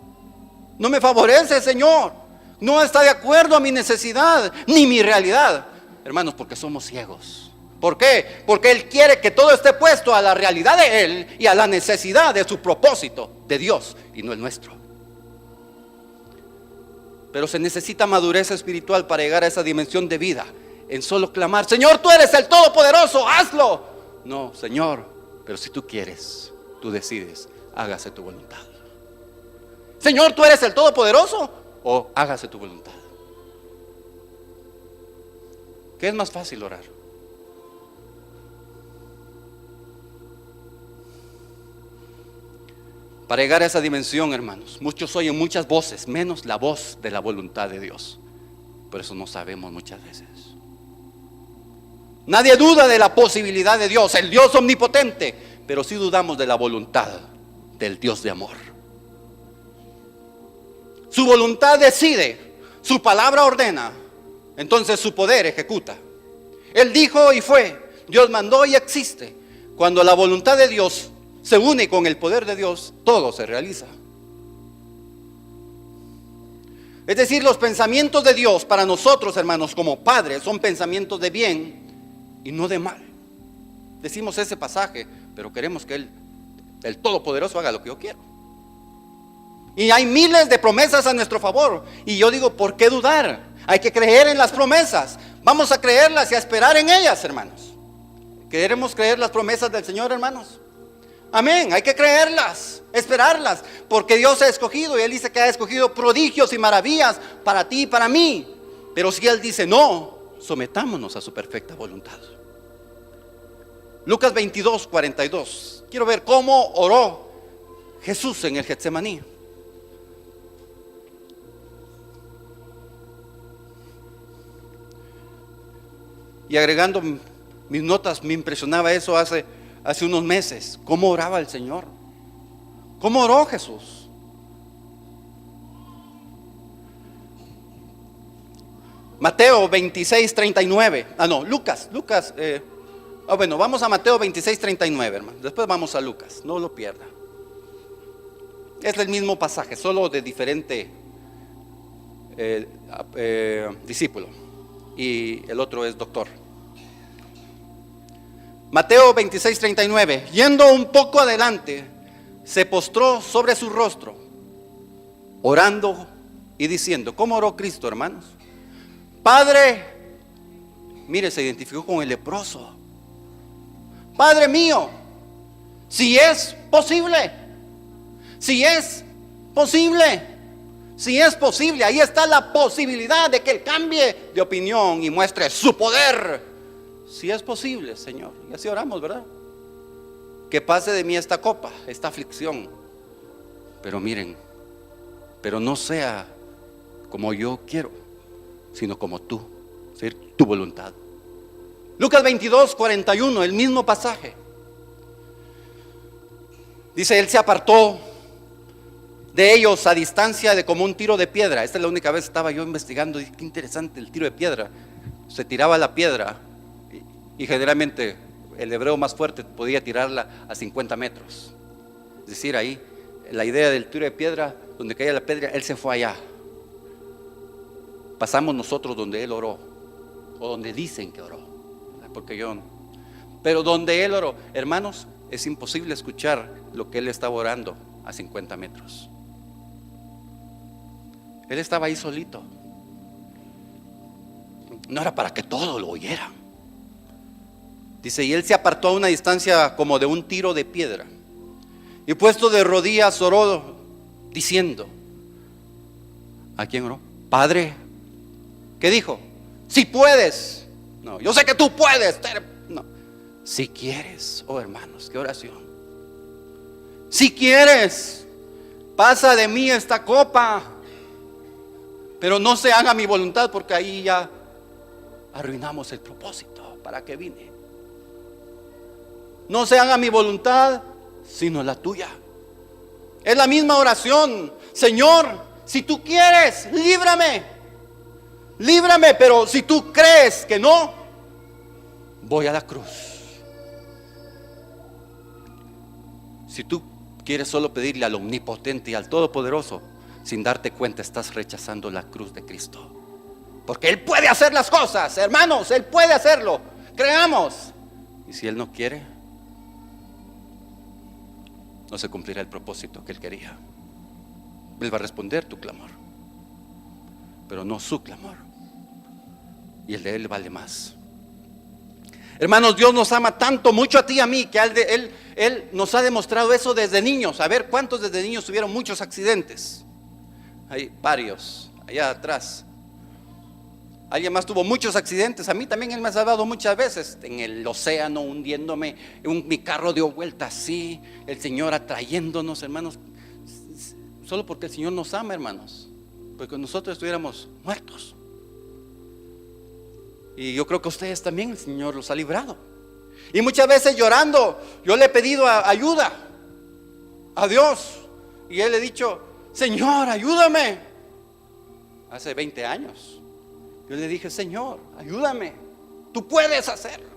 No me favorece, Señor. No está de acuerdo a mi necesidad ni mi realidad. Hermanos, porque somos ciegos. ¿Por qué? Porque Él quiere que todo esté puesto a la realidad de Él y a la necesidad de su propósito de Dios y no el nuestro. Pero se necesita madurez espiritual para llegar a esa dimensión de vida. En solo clamar, Señor, tú eres el Todopoderoso, hazlo. No, Señor, pero si tú quieres, tú decides, hágase tu voluntad. Señor, tú eres el Todopoderoso, o hágase tu voluntad. ¿Qué es más fácil orar? Para llegar a esa dimensión, hermanos, muchos oyen muchas voces, menos la voz de la voluntad de Dios. Por eso no sabemos muchas veces. Nadie duda de la posibilidad de Dios, el Dios omnipotente, pero sí dudamos de la voluntad del Dios de amor. Su voluntad decide, su palabra ordena, entonces su poder ejecuta. Él dijo y fue, Dios mandó y existe. Cuando la voluntad de Dios se une con el poder de Dios, todo se realiza. Es decir, los pensamientos de Dios para nosotros, hermanos, como padres, son pensamientos de bien y no de mal. Decimos ese pasaje, pero queremos que el Todopoderoso haga lo que yo quiero. Y hay miles de promesas a nuestro favor. Y yo digo, ¿por qué dudar? Hay que creer en las promesas. Vamos a creerlas y a esperar en ellas, hermanos. ¿Queremos creer las promesas del Señor, hermanos? Amén, hay que creerlas, esperarlas, porque Dios ha escogido, y Él dice que ha escogido prodigios y maravillas para ti y para mí. Pero si Él dice no, sometámonos a su perfecta voluntad. Lucas 22, 42. Quiero ver cómo oró Jesús en el Getsemaní. Y agregando mis notas, me impresionaba eso hace unos meses. ¿Cómo oraba el Señor? ¿Cómo oró Jesús? Mateo 26, 39. Lucas. Vamos a Mateo 26, 39, hermano. Después vamos a Lucas, no lo pierda. Es el mismo pasaje, solo de diferente discípulo. Y el otro es doctor. Mateo 26, 39. Yendo un poco adelante, se postró sobre su rostro, orando y diciendo. ¿Cómo oró Cristo, hermanos? Padre, mire, se identificó con el leproso. Padre mío, si es posible, si es posible, ahí está la posibilidad de que Él cambie de opinión y muestre su poder. Si es posible, Señor. Y así oramos, ¿verdad? Que pase de mí esta copa, esta aflicción. Pero miren, pero no sea como yo quiero, sino como tú, ser tu voluntad. Lucas 22, 41, el mismo pasaje. Dice, Él se apartó de ellos a distancia de como un tiro de piedra. Esta es la única vez que estaba yo investigando. Y qué interesante el tiro de piedra. Se tiraba la piedra y generalmente el hebreo más fuerte podía tirarla a 50 metros. Es decir, ahí la idea del tiro de piedra, donde caía la piedra, Él se fue allá. Pasamos nosotros donde Él oró, o donde dicen que oró, porque yo no. Pero donde Él oró, hermanos, es imposible escuchar lo que él estaba orando a 50 metros. Él estaba ahí solito. No era para que todos lo oyeran. Dice, y él se apartó a una distancia como de un tiro de piedra, y puesto de rodillas oró, diciendo, ¿a quién oró? Padre, ¿qué dijo? Si puedes. No, yo sé que tú puedes. No, si quieres. Oh, hermanos, qué oración. Si quieres, pasa de mí esta copa, pero no se haga mi voluntad, porque ahí ya arruinamos el propósito para que vine. No se haga mi voluntad, sino la tuya. Es la misma oración. Señor, si tú quieres, líbrame. Líbrame, pero si tú crees que no, voy a la cruz. Si tú quieres solo pedirle al Omnipotente y al Todopoderoso, sin darte cuenta estás rechazando la cruz de Cristo. Porque Él puede hacer las cosas, hermanos, Él puede hacerlo. Creamos. Y si Él no quiere, no se cumplirá el propósito que Él quería. Él va a responder tu clamor, pero no su clamor. Y el de Él vale más. Hermanos, Dios nos ama tanto, mucho a ti y a mí, que Él nos ha demostrado eso desde niños. A ver, ¿cuántos desde niños tuvieron muchos accidentes? Hay varios, allá atrás. Alguien más tuvo muchos accidentes. A mí también Él me ha salvado muchas veces. En el océano, hundiéndome. Mi carro dio vuelta así. El Señor atrayéndonos, hermanos. Solo porque el Señor nos ama, hermanos. Porque nosotros estuviéramos muertos. Y yo creo que ustedes también, el Señor los ha librado. Y muchas veces llorando, yo le he pedido ayuda a Dios. Y Él le he dicho, Señor, ayúdame. Hace 20 años. Yo le dije, Señor, ayúdame, tú puedes hacerlo.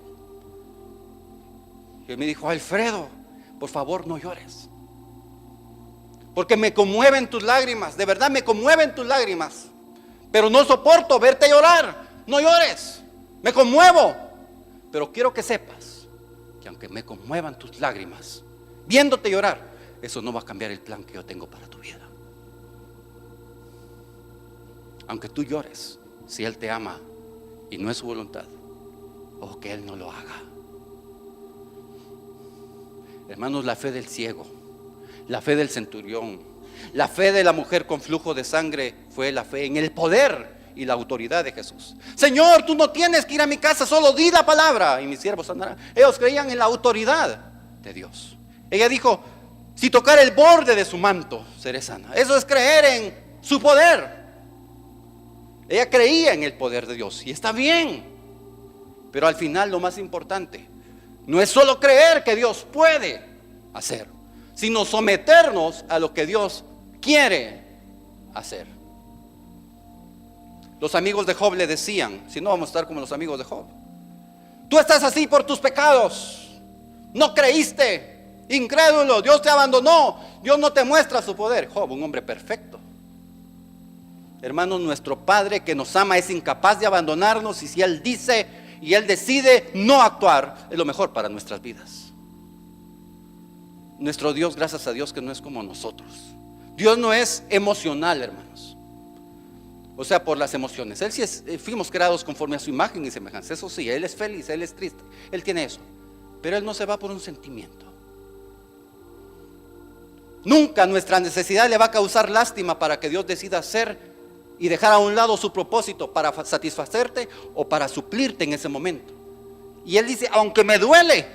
Y Él me dijo, Alfredo, por favor no llores, porque me conmueven tus lágrimas, de verdad me conmueven tus lágrimas, pero no soporto verte llorar. No llores, me conmuevo, pero quiero que sepas que aunque me conmuevan tus lágrimas, viéndote llorar, eso no va a cambiar el plan que yo tengo para tu vida. Aunque tú llores, si Él te ama y no es su voluntad, o que Él no lo haga. Hermanos, la fe del ciego, la fe del centurión, la fe de la mujer con flujo de sangre fue la fe en el poder y la autoridad de Jesús. Señor, tú no tienes que ir a mi casa, solo di la palabra y mis siervos sanarán. Ellos creían en la autoridad de Dios. Ella dijo, si tocar el borde de su manto, seré sana. Eso es creer en su poder. Ella creía en el poder de Dios y está bien, pero al final lo más importante no es solo creer que Dios puede hacer, sino someternos a lo que Dios quiere hacer. Los amigos de Job le decían, si no vamos a estar como los amigos de Job, tú estás así por tus pecados, no creíste, incrédulo, Dios te abandonó, Dios no te muestra su poder. Job, un hombre perfecto. Hermanos, nuestro Padre que nos ama es incapaz de abandonarnos, y si Él dice y Él decide no actuar, es lo mejor para nuestras vidas. Nuestro Dios, gracias a Dios que no es como nosotros. Dios no es emocional, hermanos. O sea, por las emociones. Él sí fuimos creados conforme a su imagen y semejanza. Eso sí, Él es feliz, Él es triste, Él tiene eso. Pero Él no se va por un sentimiento. Nunca nuestra necesidad le va a causar lástima para que Dios decida hacer y dejar a un lado su propósito para satisfacerte o para suplirte en ese momento. Y Él dice, aunque me duele,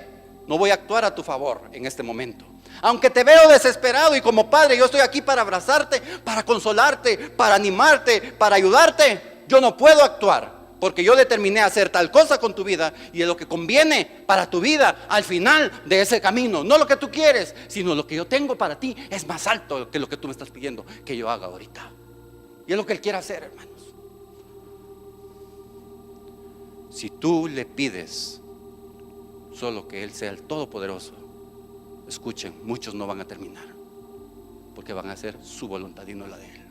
no voy a actuar a tu favor en este momento. Aunque te veo desesperado y como padre yo estoy aquí para abrazarte, para consolarte, para animarte, para ayudarte, yo no puedo actuar porque yo determiné hacer tal cosa con tu vida y es lo que conviene para tu vida al final de ese camino. No lo que tú quieres, sino lo que yo tengo para ti es más alto que lo que tú me estás pidiendo que yo haga ahorita. Y es lo que Él quiere hacer, hermanos. Si tú le pides solo que Él sea el Todopoderoso, escuchen, muchos no van a terminar porque van a hacer su voluntad y no la de Él.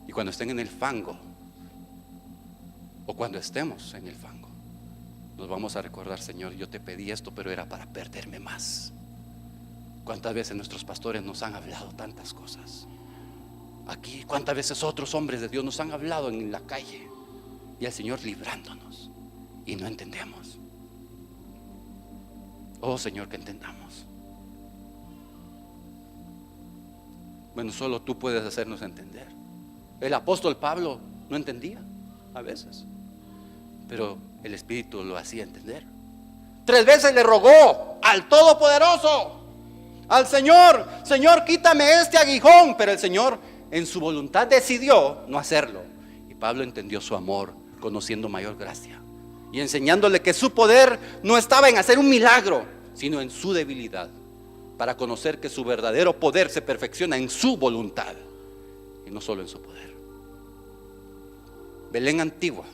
Y cuando estén en el fango, o cuando estemos en el fango, nos vamos a recordar, Señor, yo te pedí esto, pero era para perderme más. ¿Cuántas veces nuestros pastores nos han hablado tantas cosas? Aquí, ¿cuántas veces otros hombres de Dios nos han hablado en la calle? Y el Señor librándonos y no entendemos. Oh Señor, que entendamos. Bueno, solo tú puedes hacernos entender. El apóstol Pablo no entendía a veces, pero el Espíritu lo hacía entender. 3 veces le rogó al Todopoderoso, al Señor: Señor, quítame este aguijón. Pero el Señor en su voluntad decidió no hacerlo. Y Pablo entendió su amor, conociendo mayor gracia y enseñándole que su poder no estaba en hacer un milagro, sino en su debilidad, para conocer que su verdadero poder se perfecciona en su voluntad y no solo en su poder. Belén antigua,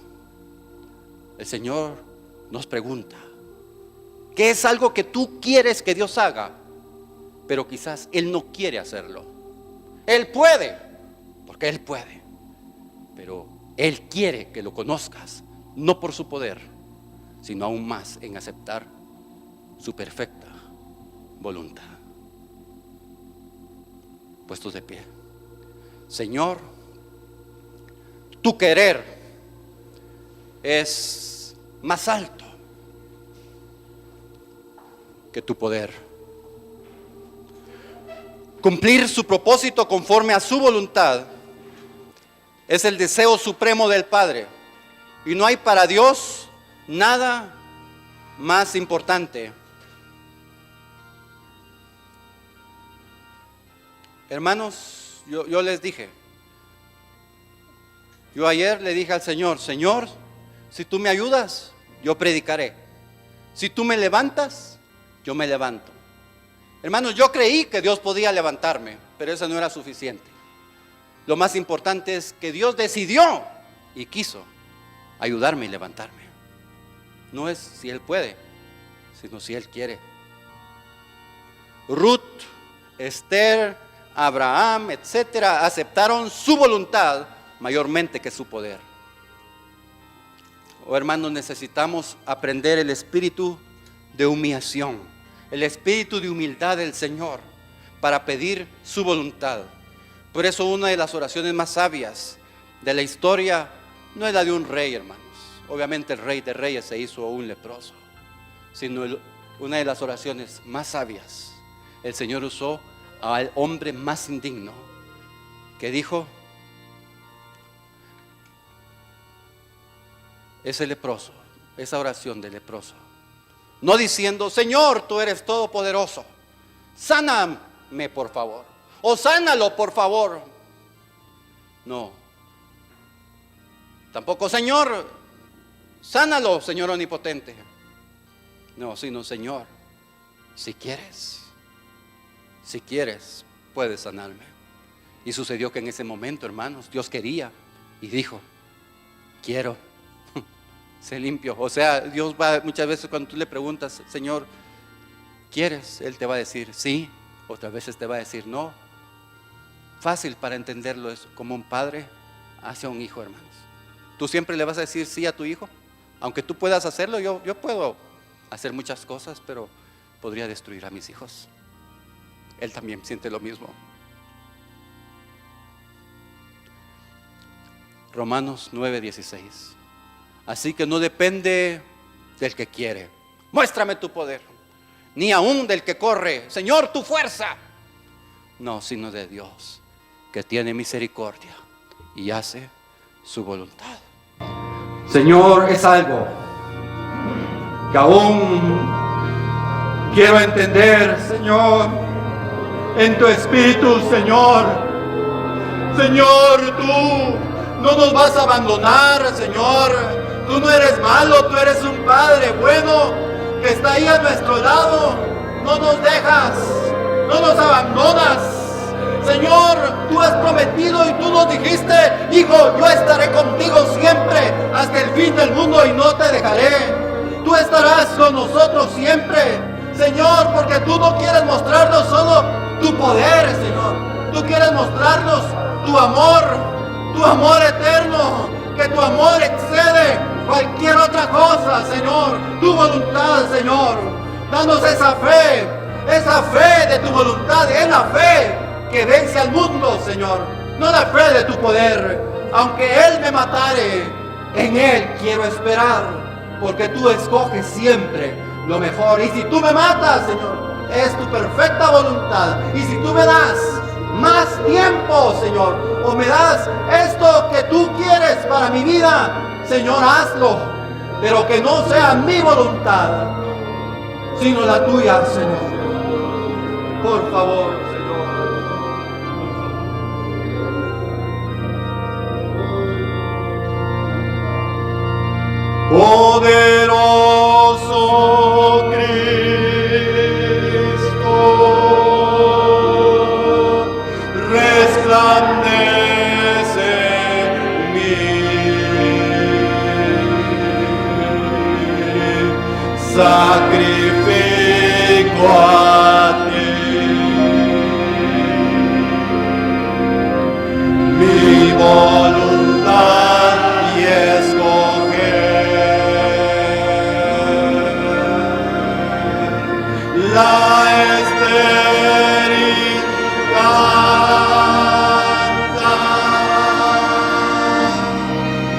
el Señor nos pregunta: ¿qué es algo que tú quieres que Dios haga, pero quizás Él no quiere hacerlo? Él puede, porque Él puede, pero Él quiere que lo conozcas, no por su poder, sino aún más en aceptar su perfecta voluntad. Puestos de pie. Señor, tu querer es más alto que tu poder. Cumplir su propósito conforme a su voluntad es el deseo supremo del Padre, y no hay para Dios nada más importante. Hermanos, yo les dije, yo ayer le dije al Señor: Señor, si tú me ayudas, yo predicaré. Si tú me levantas, yo me levanto. Hermanos, yo creí que Dios podía levantarme, pero eso no era suficiente. Lo más importante es que Dios decidió y quiso ayudarme y levantarme. No es si Él puede, sino si Él quiere. Ruth, Esther, Abraham, etcétera, aceptaron su voluntad mayormente que su poder. Oh, hermanos, necesitamos aprender el espíritu de humillación, el espíritu de humildad del Señor para pedir su voluntad. Por eso una de las oraciones más sabias de la historia no es la de un rey, hermanos. Obviamente el rey de reyes se hizo un leproso, sino una de las oraciones más sabias. El Señor usó al hombre más indigno, que dijo: ese leproso, esa oración del leproso, no diciendo: Señor, tú eres todopoderoso, sáname por favor, o sánalo por favor. No, tampoco: Señor, sánalo, Señor omnipotente. No, sino: Señor, si quieres, puedes sanarme. Y sucedió que en ese momento, hermanos, Dios quería y dijo: quiero. Se limpió. O sea, Dios va muchas veces, cuando tú le preguntas: Señor, ¿quieres? Él te va a decir sí. Otras veces te va a decir no. Fácil para entenderlo es como un padre hacia un hijo, hermanos. Tú siempre le vas a decir sí a tu hijo. Aunque tú puedas hacerlo, yo puedo hacer muchas cosas, pero podría destruir a mis hijos. Él también siente lo mismo. Romanos 9:16. Así que no depende del que quiere: muéstrame tu poder, ni aún del que corre: Señor, tu fuerza. No, sino de Dios, que tiene misericordia y hace su voluntad. Señor, es algo que aún quiero entender, Señor, en tu espíritu, Señor. Señor, tú no nos vas a abandonar, Señor. Tú no eres malo, tú eres un Padre bueno que está ahí a nuestro lado. No nos dejas, no nos abandonas. Señor, tú has prometido y tú nos dijiste: hijo, yo estaré contigo siempre hasta el fin del mundo y no te dejaré. Tú estarás con nosotros siempre, Señor, porque tú no quieres mostrarnos solo tu poder, Señor. Tú quieres mostrarnos tu amor eterno, que tu amor excede cualquier otra cosa. cosas, Señor, tu voluntad, Señor. Danos esa fe de tu voluntad, es la fe que vence al mundo, Señor, no la fe de tu poder. Aunque Él me matare, en Él quiero esperar, porque tú escoges siempre lo mejor. Y si tú me matas, Señor, es tu perfecta voluntad. Y si tú me das más tiempo, Señor, o me das esto que tú quieres para mi vida, Señor, hazlo, pero que no sea mi voluntad, sino la tuya, Señor. Por favor, Señor. Poderoso Cristo, resplandece en mí, sacrifico a ti mi voluntad y la estéril canta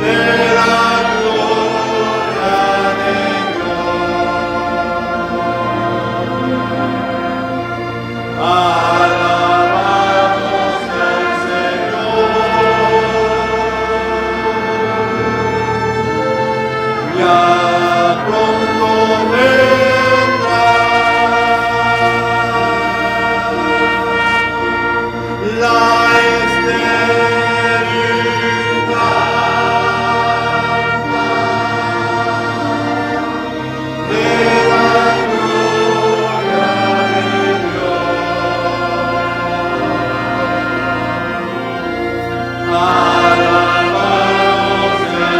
de la gloria de Dios. Alabamos al Señor. Ya pronto la estéril canta de la gloria de Dios. Alabamos al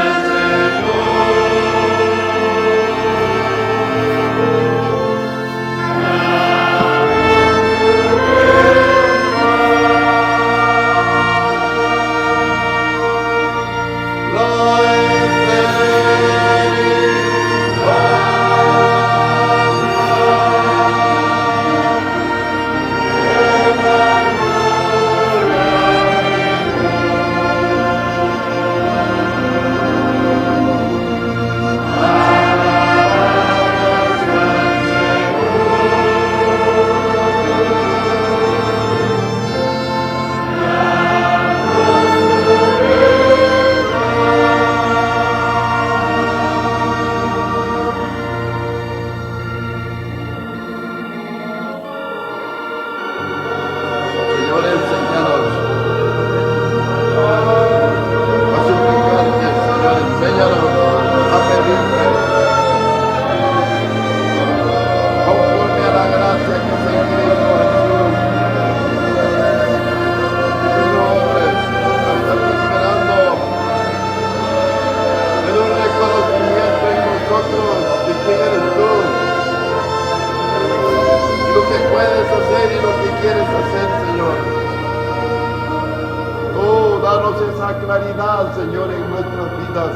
Claridad, Señor, en nuestras vidas,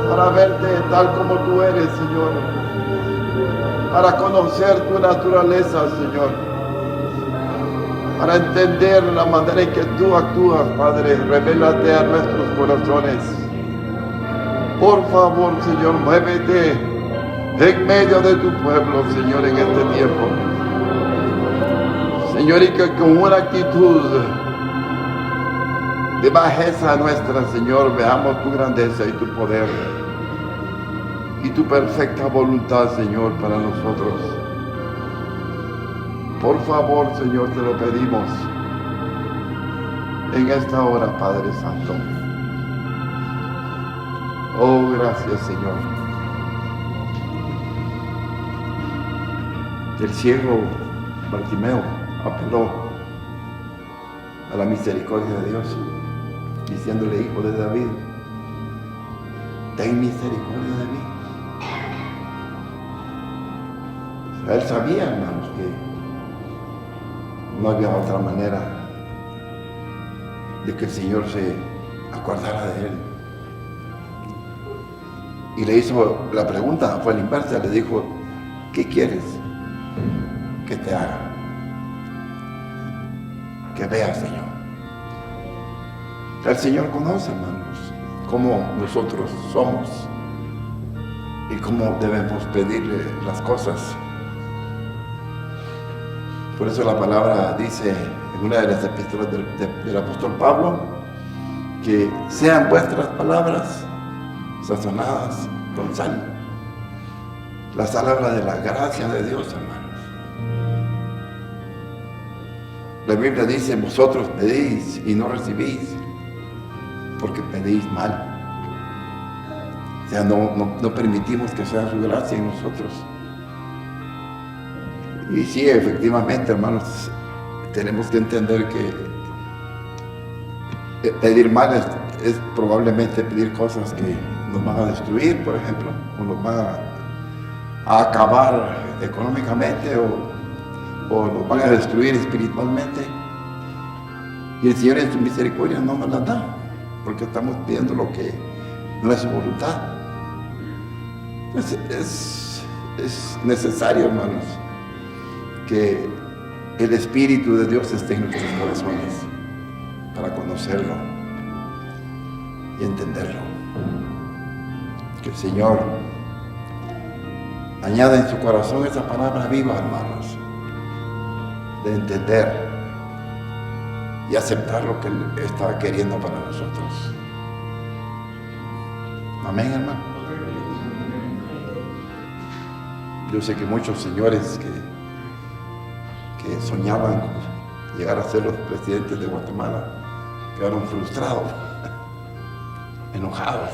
para verte tal como tú eres, Señor, para conocer tu naturaleza, Señor, para entender la manera en que tú actúas, Padre. Revélate a nuestros corazones. Por favor, Señor, muévete en medio de tu pueblo, Señor, en este tiempo. Señor, y que con una actitud de bajeza nuestra, Señor, veamos tu grandeza y tu poder y tu perfecta voluntad, Señor, para nosotros. Por favor, Señor, te lo pedimos en esta hora, Padre Santo. Oh, gracias, Señor. El ciego Bartimeo apeló a la misericordia de Dios, diciéndole: Hijo de David, ten misericordia de mí. O sea, él sabía, hermanos, que no había otra manera de que el Señor se acordara de él. y le hizo la pregunta, fue a la inversa, le dijo, ¿qué quieres que te haga? Que veas, Señor. El Señor conoce, hermanos, cómo nosotros somos y cómo debemos pedirle las cosas. Por eso la palabra dice en una de las epístolas del apóstol Pablo, que sean vuestras palabras sazonadas con sal. La sal habla de la gracia de Dios, hermanos. La Biblia dice, vosotros pedís y no recibís, porque pedís mal. O sea, no permitimos que sea su gracia en nosotros. Y sí, efectivamente, hermanos, tenemos que entender que pedir mal es probablemente pedir cosas que nos van a destruir, por ejemplo, o nos van a acabar económicamente, o nos van a destruir espiritualmente. Y el Señor en su misericordia no nos las da, porque estamos pidiendo lo que no es su voluntad. Es necesario, hermanos, que el Espíritu de Dios esté en nuestros corazones para conocerlo y entenderlo. Que el Señor añada en su corazón esa palabra viva, hermanos, de entender y aceptar lo que Él está queriendo para nosotros. Amén, hermano. Yo sé que muchos señores que soñaban llegar a ser los presidentes de Guatemala quedaron frustrados, enojados.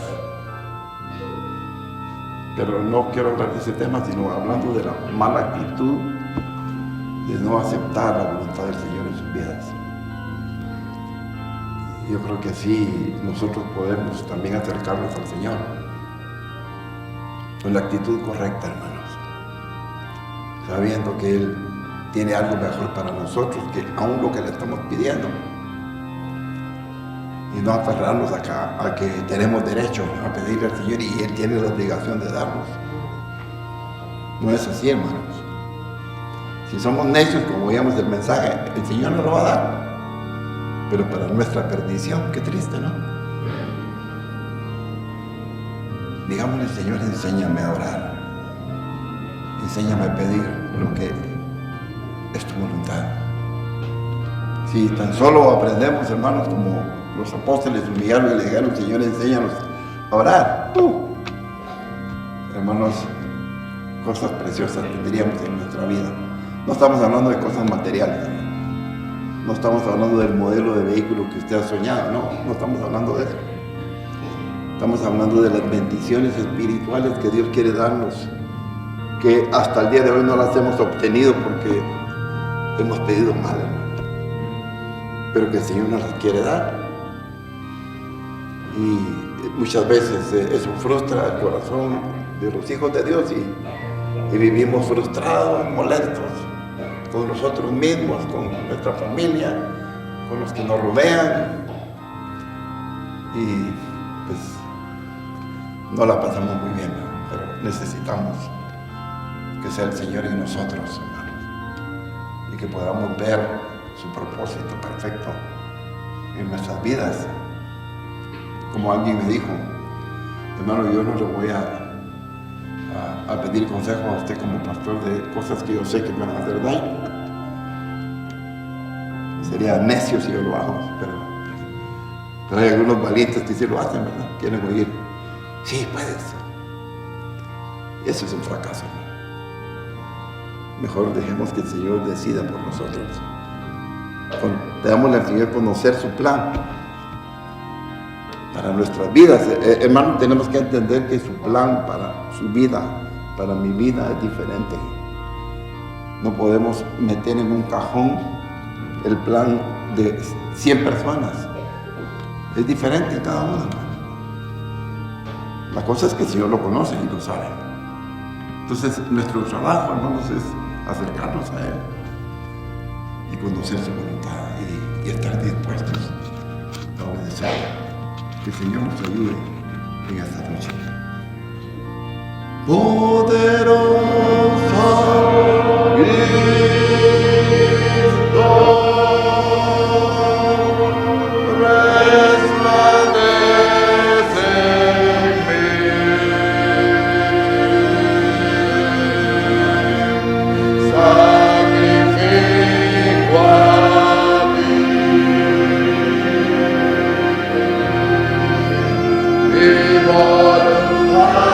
Pero no quiero hablar de ese tema, sino hablando de la mala actitud de no aceptar la voluntad del Señor en sus vidas. Yo creo que así nosotros podemos también acercarnos al Señor con la actitud correcta, hermanos, sabiendo que Él tiene algo mejor para nosotros que aún lo que le estamos pidiendo, y no aferrarnos acá a que tenemos derecho a pedirle al Señor y Él tiene la obligación de darnos. No es así, hermanos. Si somos necios, como oíamos del mensaje, el Señor nos lo va a dar, pero para nuestra perdición. Qué triste, ¿no? Digámosle, Señor, enséñame a orar, enséñame a pedir lo que es tu voluntad. Si tan solo aprendemos, hermanos, como los apóstoles humillaron y le dijeron, Señor, enséñanos a orar. Hermanos, cosas preciosas tendríamos en nuestra vida. No estamos hablando de cosas materiales, hermanos. No estamos hablando del modelo de vehículo que usted ha soñado, no estamos hablando de eso. Estamos hablando de las bendiciones espirituales que Dios quiere darnos, que hasta el día de hoy no las hemos obtenido porque hemos pedido mal, hermano, pero que el Señor nos las quiere dar. Y muchas veces eso frustra el corazón de los hijos de Dios y vivimos frustrados, molestos con nosotros mismos, con nuestra familia, con los que nos rodean, y pues no la pasamos muy bien, pero necesitamos que sea el Señor en nosotros, hermanos, y que podamos ver su propósito perfecto en nuestras vidas. Como alguien me dijo, hermano, yo no le voy a pedir consejo a usted como pastor de cosas que yo sé que me van a hacer daño. Sería necio si yo lo hago, pero hay algunos valientes que sí lo hacen, ¿verdad? Quieren oír, sí, puedes. Y eso es un fracaso, hermano. Mejor dejemos que el Señor decida por nosotros. Démosle al Señor conocer su plan para nuestras vidas. Hermano, tenemos que entender que su plan para su vida, para mi vida, es diferente. No podemos meter en un cajón el plan de 100 personas. Es diferente en cada una, hermano. La cosa es que el Señor lo conoce y lo sabe. Entonces, nuestro trabajo, hermanos, es acercarnos a Él y conocer su voluntad y estar dispuestos a obedecer. Que el Señor nos ayude en esta noche. poderosa Cristo, resplandece en mí. Sacrifico a ti mi voluntad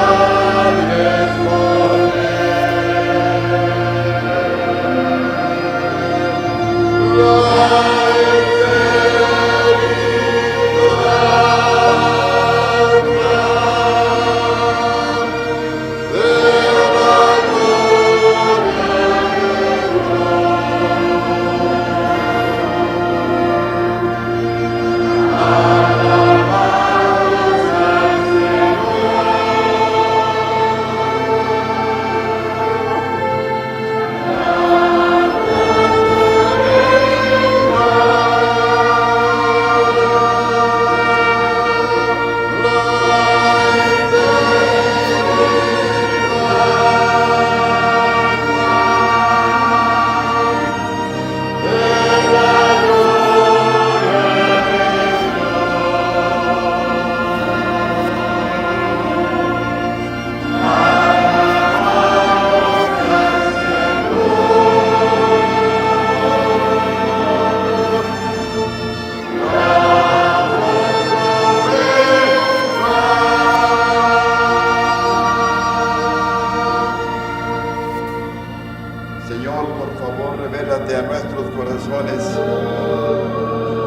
Señor, por favor, revélate a nuestros corazones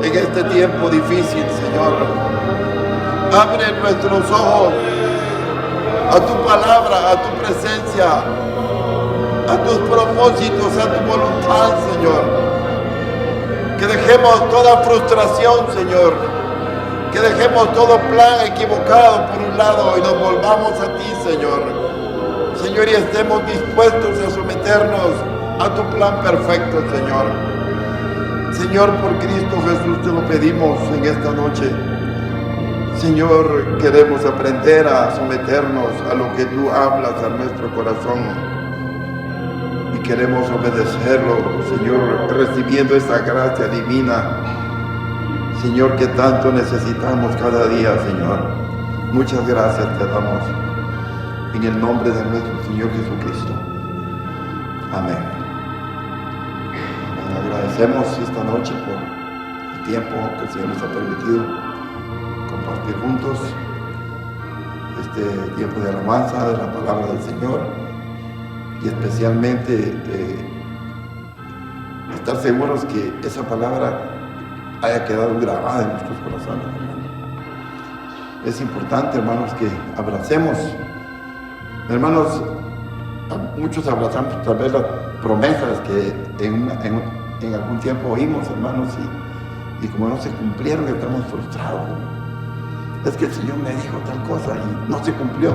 en este tiempo difícil, Señor. Abre nuestros ojos a tu palabra, a tu presencia, a tus propósitos, a tu voluntad, Señor. Que dejemos toda frustración, Señor. Que dejemos todo plan equivocado por un lado y nos volvamos a ti, Señor. Señor, y estemos dispuestos a someternos a tu plan perfecto, Señor. Señor, por Cristo Jesús te lo pedimos en esta noche. Señor, queremos aprender a someternos a lo que tú hablas a nuestro corazón. Y queremos obedecerlo, Señor, recibiendo esa gracia divina, Señor, que tanto necesitamos cada día, Señor. Muchas gracias te damos. En el nombre de nuestro Señor Jesucristo. Amén. Agradecemos esta noche por el tiempo que el Señor nos ha permitido compartir juntos este tiempo de alabanza de la palabra del Señor y especialmente estar seguros que esa palabra haya quedado grabada en nuestros corazones, hermanos. Es importante, hermanos, que abracemos. Hermanos, muchos abrazamos tal vez las promesas que en algún tiempo oímos, hermanos, y como no se cumplieron, estamos frustrados. Es que el Señor me dijo tal cosa y no se cumplió.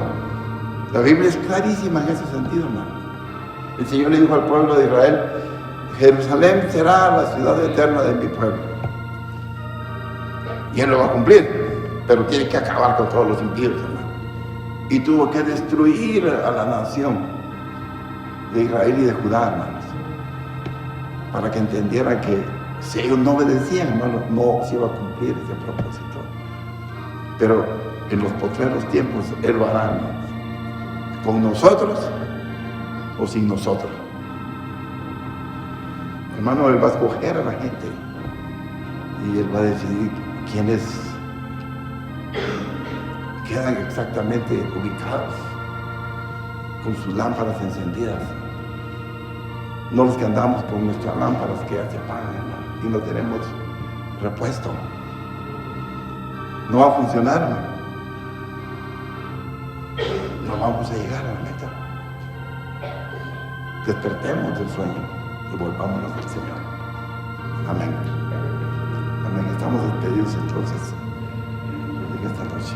La Biblia es clarísima en ese sentido, hermanos. El Señor le dijo al pueblo de Israel: Jerusalén será la ciudad eterna de mi pueblo. Y Él lo va a cumplir, pero tiene que acabar con todos los impíos, hermanos. Y tuvo que destruir a la nación de Israel y de Judá, hermanos, para que entendieran que si ellos no obedecían, hermanos, no se iba a cumplir ese propósito. Pero en los postreros tiempos Él lo hará, hermanos, con nosotros o sin nosotros. Hermano, Él va a escoger a la gente y Él va a decidir quiénes quedan exactamente ubicados con sus lámparas encendidas. No los que andamos con nuestras lámparas que ya se apagan, hermano, y no tenemos repuesto. No va a funcionar, hermano. No vamos a llegar a la meta. Despertemos del sueño y volvámonos al Señor. Amén. Amén. Estamos despedidos entonces en esta noche.